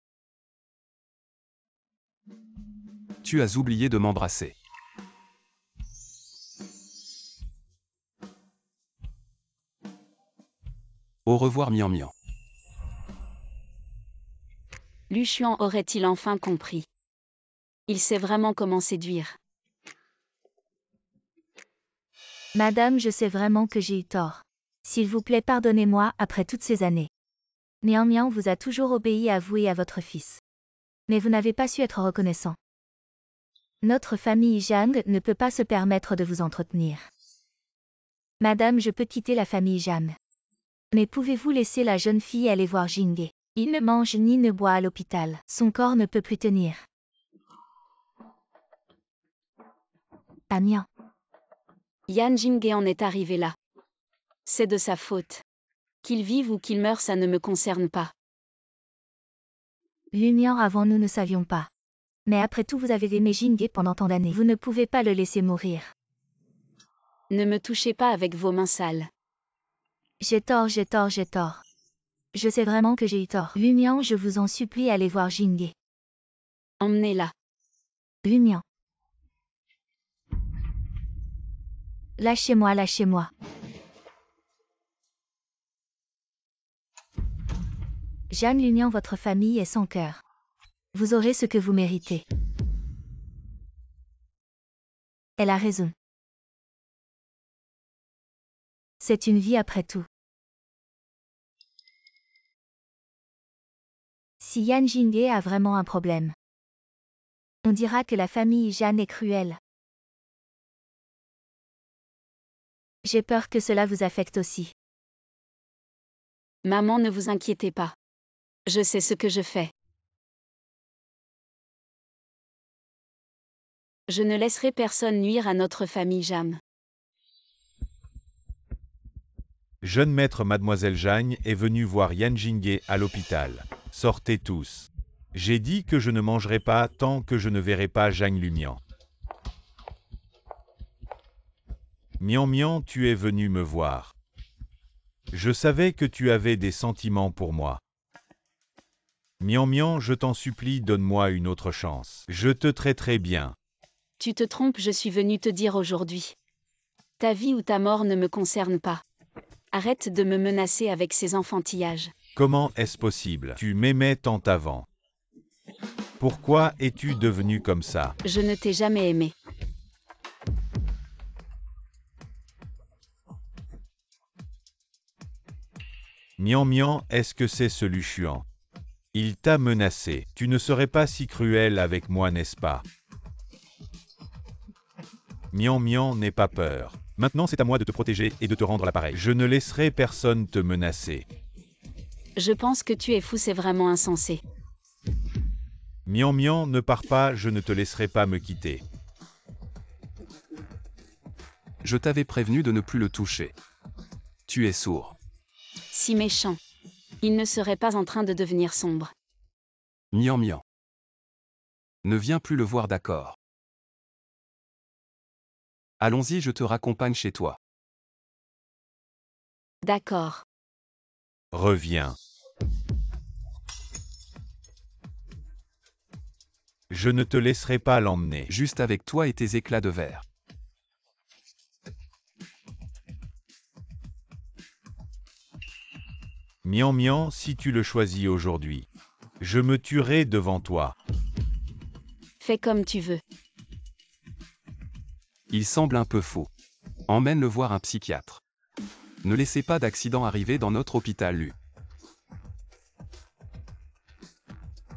Tu as oublié de m'embrasser. Au revoir Mian Mian. Lu Xuan aurait-il enfin compris? Il sait vraiment comment séduire. Madame, je sais vraiment que j'ai eu tort. S'il vous plaît, pardonnez-moi après toutes ces années. Mian Mian vous a toujours obéi à vous et à votre fils. Mais vous n'avez pas su être reconnaissant. Notre famille Zhang ne peut pas se permettre de vous entretenir. Madame, je peux quitter la famille Zhang. Mais pouvez-vous laisser la jeune fille aller voir Jinghe? Il ne mange ni ne boit à l'hôpital. Son corps ne peut plus tenir. Mian. Yan Jinghe en est arrivé là. C'est de sa faute. Qu'il vive ou qu'il meure, ça ne me concerne pas. Mian, avant nous ne savions pas. Mais après tout, vous avez aimé Jinghe pendant tant d'années. Vous ne pouvez pas le laisser mourir. Ne me touchez pas avec vos mains sales. J'ai tort. Je sais vraiment que j'ai eu tort. Mian, je vous en supplie, allez voir Jinghe. Emmenez-la. Mian. Lâchez-moi. Jeanne Lunian, votre famille est sans cœur. Vous aurez ce que vous méritez. Elle a raison. C'est une vie après tout. Si Yan Jinghe a vraiment un problème, on dira que la famille Jeanne est cruelle. J'ai peur que cela vous affecte aussi. Maman, ne vous inquiétez pas. Je sais ce que je fais. Je ne laisserai personne nuire à notre famille Jam. Jeune maître Mademoiselle Zhang est venue voir Yan Jinghe à l'hôpital. Sortez tous. J'ai dit que je ne mangerai pas tant que je ne verrai pas Zhang Lumian. Mian Mian, tu es venu me voir. Je savais que tu avais des sentiments pour moi. Mian Mian, je t'en supplie, donne-moi une autre chance. Je te traiterai bien. Tu te trompes, je suis venu te dire aujourd'hui. Ta vie ou ta mort ne me concerne pas. Arrête de me menacer avec ces enfantillages. Comment est-ce possible? Tu m'aimais tant avant. Pourquoi es-tu devenu comme ça? Je ne t'ai jamais aimé. Mian Mian, est-ce que c'est ce Lu Xuan? Il t'a menacé. Tu ne serais pas si cruel avec moi, n'est-ce pas? Mian Mian, n'aie pas peur. Maintenant, c'est à moi de te protéger et de te rendre l'appareil. Je ne laisserai personne te menacer. Je pense que tu es fou, c'est vraiment insensé. Mian Mian, ne pars pas, je ne te laisserai pas me quitter. Je t'avais prévenu de ne plus le toucher. Tu es sourd. Si méchant. Il ne serait pas en train de devenir sombre. Mian Mian. Ne viens plus le voir, d'accord. Allons-y, je te raccompagne chez toi. D'accord. Reviens. Je ne te laisserai pas l'emmener. Juste avec toi et tes éclats de verre. Mian Mian, si tu le choisis aujourd'hui, je me tuerai devant toi. Fais comme tu veux. Il semble un peu fou. Emmène-le voir un psychiatre. Ne laissez pas d'accident arriver dans notre hôpital, Lu.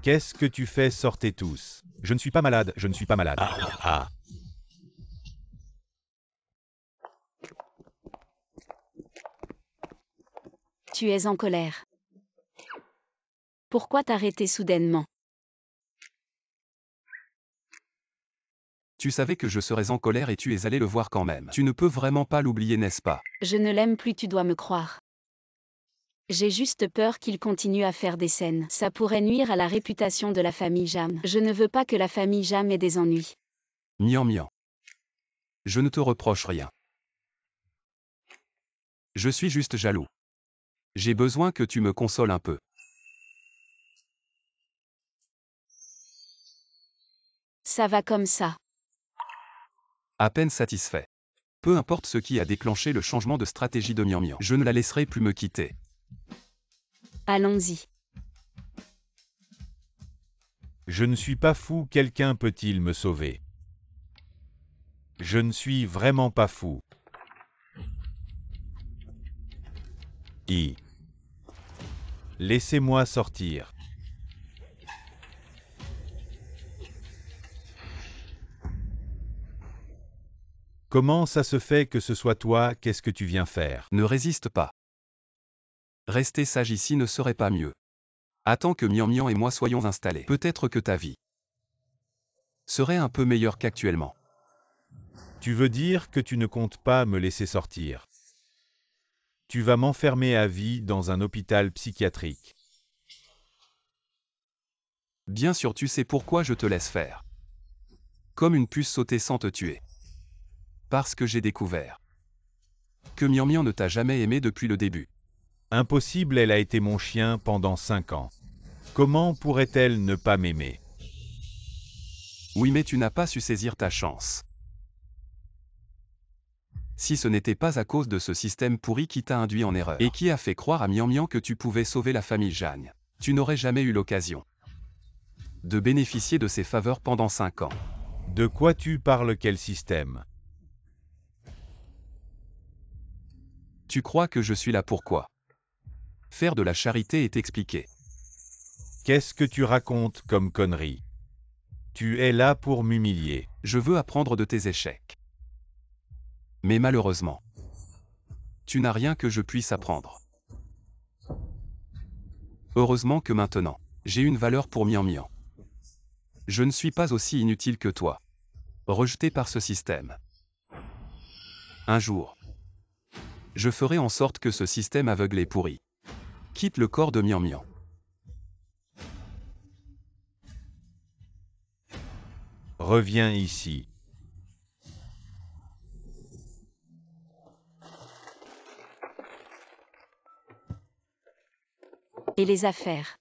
Qu'est-ce que tu fais? Sortez tous. Je ne suis pas malade, je ne suis pas malade. Ah. Tu es en colère. Pourquoi t'arrêter soudainement? Tu savais que je serais en colère et tu es allé le voir quand même. Tu ne peux vraiment pas l'oublier, n'est-ce pas? Je ne l'aime plus, tu dois me croire. J'ai juste peur qu'il continue à faire des scènes. Ça pourrait nuire à la réputation de la famille Jam. Je ne veux pas que la famille Jam ait des ennuis. Mian Mian. Je ne te reproche rien. Je suis juste jaloux. J'ai besoin que tu me consoles un peu. Ça va comme ça. À peine satisfait. Peu importe ce qui a déclenché le changement de stratégie de Mian Mian. Je ne la laisserai plus me quitter. Allons-y. Je ne suis pas fou, quelqu'un peut-il me sauver? Je ne suis vraiment pas fou. Laissez-moi sortir. Comment ça se fait que ce soit toi? Qu'est-ce que tu viens faire? Ne résiste pas. Rester sage ici ne serait pas mieux. Attends que Mian Mian et moi soyons installés. Peut-être que ta vie serait un peu meilleure qu'actuellement. Tu veux dire que tu ne comptes pas me laisser sortir? Tu vas m'enfermer à vie dans un hôpital psychiatrique. Bien sûr, tu sais pourquoi je te laisse faire. Comme une puce sauter sans te tuer. Parce que j'ai découvert que Mian Mian ne t'a jamais aimé depuis le début. Impossible, elle a été mon chien pendant 5 ans. Comment pourrait-elle ne pas m'aimer? Oui, mais tu n'as pas su saisir ta chance. Si ce n'était pas à cause de ce système pourri qui t'a induit en erreur, et qui a fait croire à Mian Mian que tu pouvais sauver la famille Jagne, tu n'aurais jamais eu l'occasion de bénéficier de ses faveurs pendant 5 ans. De quoi tu parles? Quel système? Tu crois que je suis là pour quoi? Faire de la charité et t'expliquer. Qu'est-ce que tu racontes comme connerie? Tu es là pour m'humilier. Je veux apprendre de tes échecs. Mais malheureusement, tu n'as rien que je puisse apprendre. Heureusement que maintenant, j'ai une valeur pour Mian Mian. Je ne suis pas aussi inutile que toi. Rejeté par ce système. Un jour, je ferai en sorte que ce système aveugle et pourri quitte le corps de Mian Mian. Reviens ici. Et les affaires?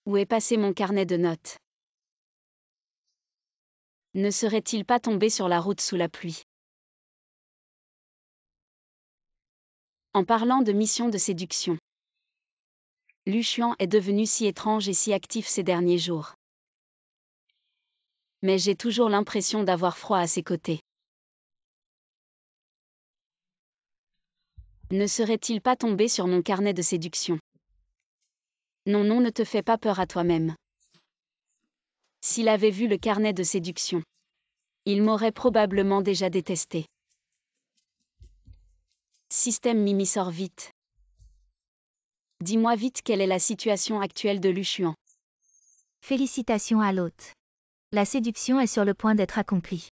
Où est passé mon carnet de notes? Ne serait-il pas tombé sur la route sous la pluie? En parlant de mission de séduction, Lu Xuan est devenu si étrange et si actif ces derniers jours. Mais j'ai toujours l'impression d'avoir froid à ses côtés. Ne serait-il pas tombé sur mon carnet de séduction? Non, non, ne te fais pas peur à toi-même. S'il avait vu le carnet de séduction, il m'aurait probablement déjà détesté. Système Mimi, sort vite. Dis-moi vite quelle est la situation actuelle de Lu Xuan. Félicitations à l'hôte. La séduction est sur le point d'être accomplie.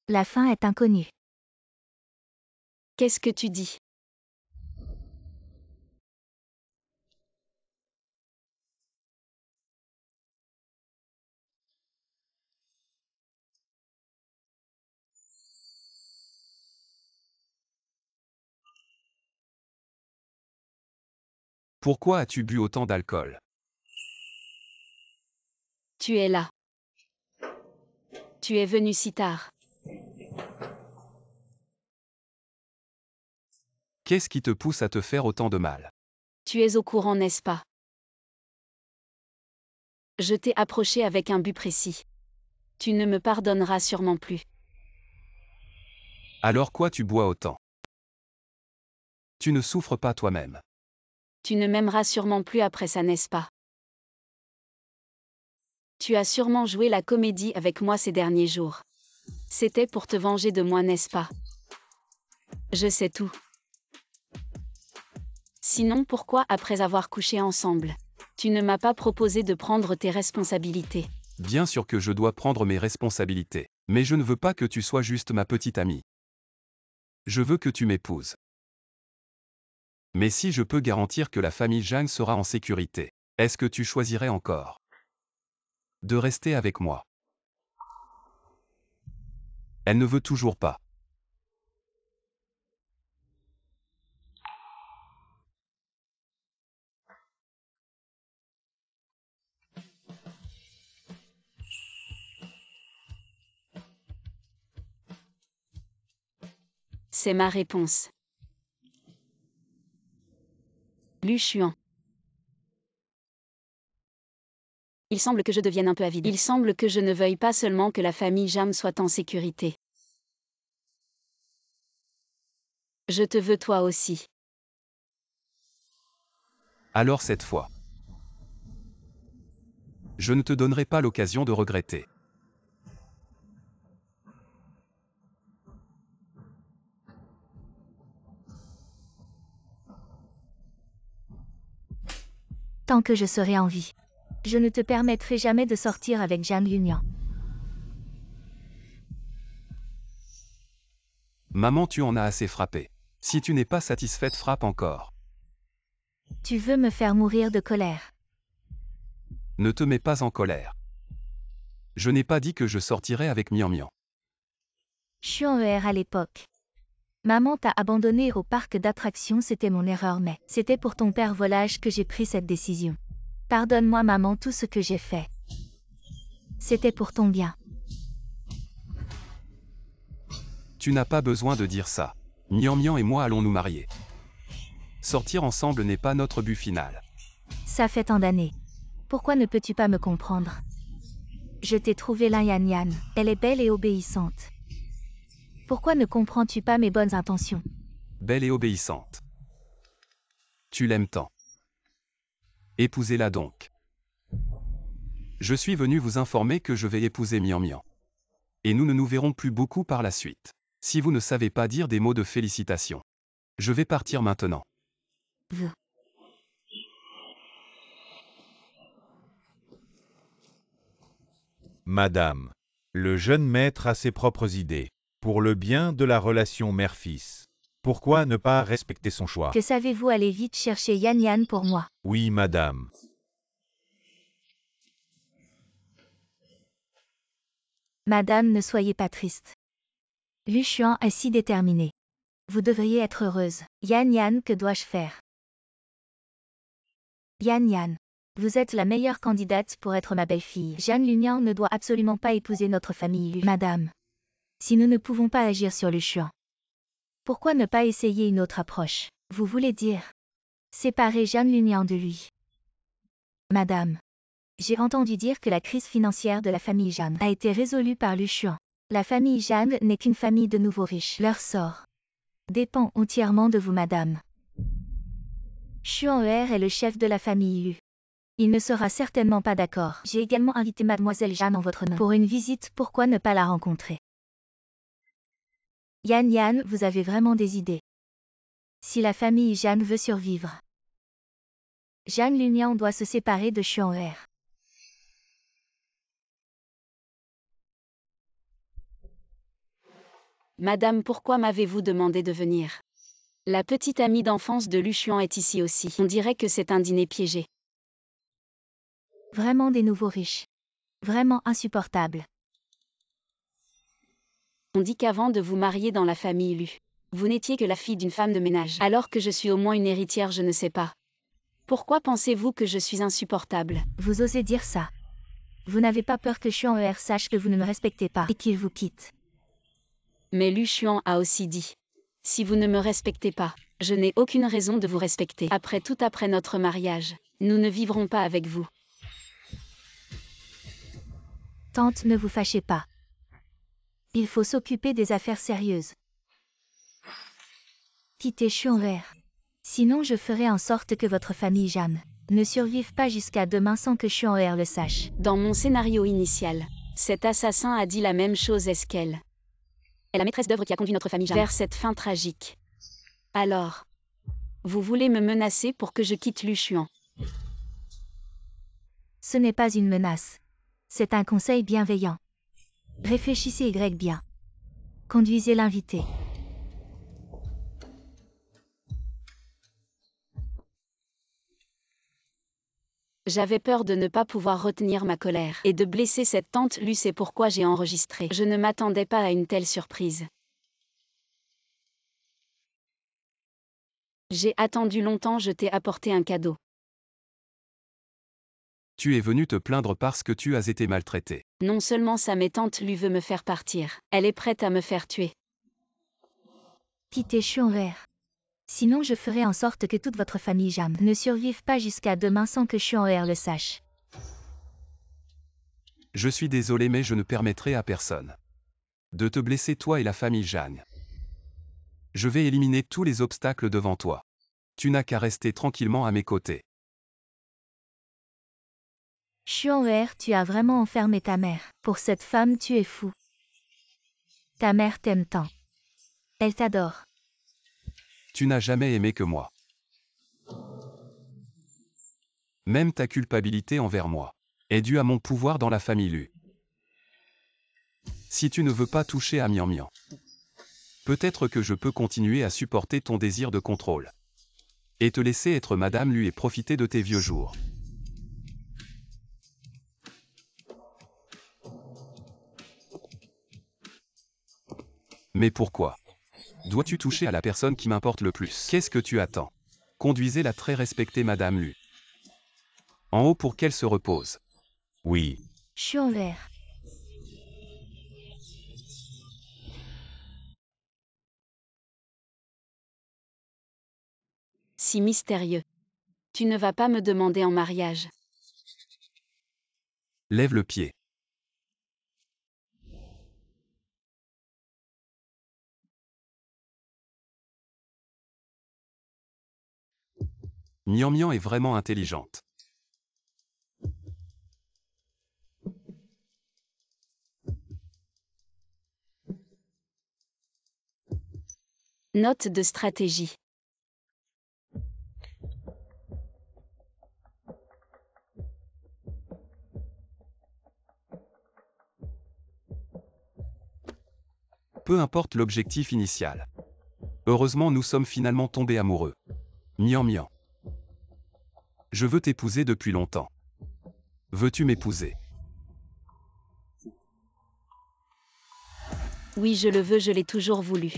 La fin est inconnue. Qu'est-ce que tu dis? Pourquoi as-tu bu autant d'alcool? Tu es là. Tu es venu si tard. Qu'est-ce qui te pousse à te faire autant de mal? Tu es au courant, n'est-ce pas? Je t'ai approché avec un but précis. Tu ne me pardonneras sûrement plus. Alors quoi tu bois autant? Tu ne souffres pas toi-même. Tu ne m'aimeras sûrement plus après ça, n'est-ce pas? Tu as sûrement joué la comédie avec moi ces derniers jours. C'était pour te venger de moi, n'est-ce pas? Je sais tout. Sinon, pourquoi, après avoir couché ensemble, tu ne m'as pas proposé de prendre tes responsabilités? Bien sûr que je dois prendre mes responsabilités. Mais je ne veux pas que tu sois juste ma petite amie. Je veux que tu m'épouses. Mais si je peux garantir que la famille Zhang sera en sécurité, est-ce que tu choisirais encore de rester avec moi? Elle ne veut toujours pas. C'est ma réponse. Lu Xuan. Il semble que je devienne un peu avide. Il semble que je ne veuille pas seulement que la famille Jam soit en sécurité. Je te veux toi aussi. Alors cette fois. Je ne te donnerai pas l'occasion de regretter. Tant que je serai en vie. Je ne te permettrai jamais de sortir avec Jeanne Lunian. Maman, tu en as assez frappé. Si tu n'es pas satisfaite, frappe encore. Tu veux me faire mourir de colère. Ne te mets pas en colère. Je n'ai pas dit que je sortirais avec Mian Mian. Xuan à l'époque. Maman t'a abandonné au parc d'attractions, c'était mon erreur, mais c'était pour ton père volage que j'ai pris cette décision. Pardonne-moi maman tout ce que j'ai fait. C'était pour ton bien. Tu n'as pas besoin de dire ça. Mian Mian et moi allons nous marier. Sortir ensemble n'est pas notre but final. Ça fait tant d'années. Pourquoi ne peux-tu pas me comprendre? Je t'ai trouvé la Yan Yan. Elle est belle et obéissante. Pourquoi ne comprends-tu pas mes bonnes intentions? Belle et obéissante. Tu l'aimes tant. Épousez-la donc. Je suis venu vous informer que je vais épouser Mian Mian. Et nous ne nous verrons plus beaucoup par la suite. Si vous ne savez pas dire des mots de félicitations. Je vais partir maintenant. Madame. Le jeune maître a ses propres idées. Pour le bien de la relation mère-fils. Pourquoi ne pas respecter son choix? Que savez-vous? Aller vite chercher Yan Yan pour moi. Oui, madame. Madame, ne soyez pas triste. Lu Xuan est si déterminé. Vous devriez être heureuse. Yan Yan, que dois-je faire? Yan Yan. Vous êtes la meilleure candidate pour être ma belle-fille. Jeanne Lunian ne doit absolument pas épouser notre famille. Madame. Si nous ne pouvons pas agir sur Lu Xuan, pourquoi ne pas essayer une autre approche? Vous voulez dire séparer Jeanne Lunian de lui? Madame. J'ai entendu dire que la crise financière de la famille Jeanne a été résolue par Lu Xuan. La famille Jeanne n'est qu'une famille de nouveaux riches. Leur sort dépend entièrement de vous, madame. Xuan est le chef de la famille Lu. Il ne sera certainement pas d'accord. J'ai également invité mademoiselle Jeanne en votre nom pour une visite. Pourquoi ne pas la rencontrer? Yan Yan, vous avez vraiment des idées. Si la famille Jeanne veut survivre, Jeanne Lunian doit se séparer de Xuan. Madame, pourquoi m'avez-vous demandé de venir? La petite amie d'enfance de Lu Xuan est ici aussi. On dirait que c'est un dîner piégé. Vraiment des nouveaux riches. Vraiment insupportables. On dit qu'avant de vous marier dans la famille Lu, vous n'étiez que la fille d'une femme de ménage. Alors que je suis au moins une héritière, je ne sais pas. Pourquoi pensez-vous que je suis insupportable? Vous osez dire ça? Vous n'avez pas peur que Xuan sache que vous ne me respectez pas et qu'il vous quitte? Mais Lu Xuan a aussi dit. Si vous ne me respectez pas, je n'ai aucune raison de vous respecter. Après notre mariage, nous ne vivrons pas avec vous. Tante, ne vous fâchez pas. Il faut s'occuper des affaires sérieuses. Quittez Xuan. Sinon je ferai en sorte que votre famille Jeanne ne survive pas jusqu'à demain sans que Xuan le sache. Dans mon scénario initial, cet assassin a dit la même chose. Est-ce qu'elle est la maîtresse d'œuvre qui a conduit notre famille Jeanne vers cette fin tragique? Alors, vous voulez me menacer pour que je quitte Lu Xuan? Ce n'est pas une menace. C'est un conseil bienveillant. Réfléchissez bien. Conduisez l'invité. J'avais peur de ne pas pouvoir retenir ma colère et de blesser cette tante Lu, c'est pourquoi j'ai enregistré. Je ne m'attendais pas à une telle surprise. J'ai attendu longtemps, je t'ai apporté un cadeau. Tu es venu te plaindre parce que tu as été maltraité. Non seulement ça, mais tante Lu veut me faire partir. Elle est prête à me faire tuer. Quittez Xuan'er. Sinon je ferai en sorte que toute votre famille Jam ne survive pas jusqu'à demain sans que Xuan'er le sache. Je suis désolé mais je ne permettrai à personne de te blesser toi et la famille Zhang. Je vais éliminer tous les obstacles devant toi. Tu n'as qu'à rester tranquillement à mes côtés. Xuan'er, tu as vraiment enfermé ta mère. Pour cette femme, tu es fou. Ta mère t'aime tant. Elle t'adore. Tu n'as jamais aimé que moi. Même ta culpabilité envers moi est due à mon pouvoir dans la famille Lu. Si tu ne veux pas toucher à Mian Mian, peut-être que je peux continuer à supporter ton désir de contrôle. Et te laisser être Madame Lu et profiter de tes vieux jours. Mais pourquoi dois-tu toucher à la personne qui m'importe le plus? Qu'est-ce que tu attends? Conduisez la très respectée Madame Lu en haut pour qu'elle se repose. Oui. Xuan'er. Si mystérieux. Tu ne vas pas me demander en mariage. Lève le pied. Mian Mian est vraiment intelligente. Note de stratégie. Peu importe l'objectif initial. Heureusement nous sommes finalement tombés amoureux. Mian Mian. Je veux t'épouser depuis longtemps. Veux-tu m'épouser? Oui, je le veux, je l'ai toujours voulu.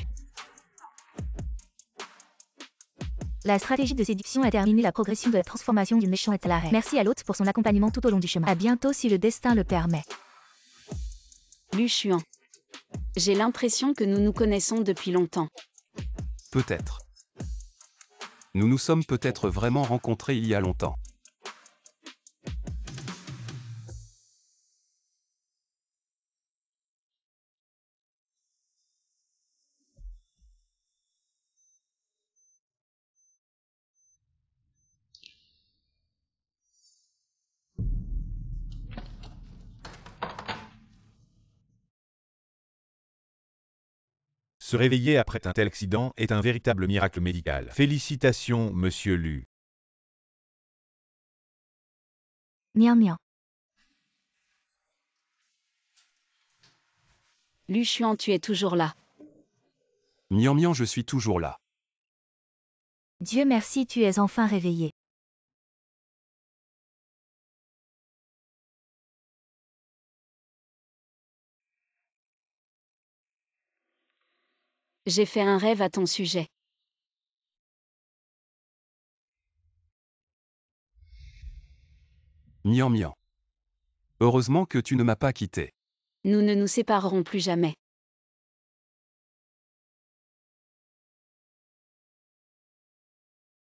La stratégie de séduction a terminé la progression de la transformation du méchant à l'arrêt. Merci à l'hôte pour son accompagnement tout au long du chemin. À bientôt si le destin le permet. Lu Xuan. J'ai l'impression que nous nous connaissons depuis longtemps. Peut-être. Nous nous sommes peut-être vraiment rencontrés il y a longtemps. Se réveiller après un tel accident est un véritable miracle médical. Félicitations, monsieur Lu. Mian Mian. Lu Xuan, tu es toujours là. Mian Mian, je suis toujours là. Dieu merci, tu es enfin réveillé. J'ai fait un rêve à ton sujet. Mian Mian. Heureusement que tu ne m'as pas quitté. Nous ne nous séparerons plus jamais.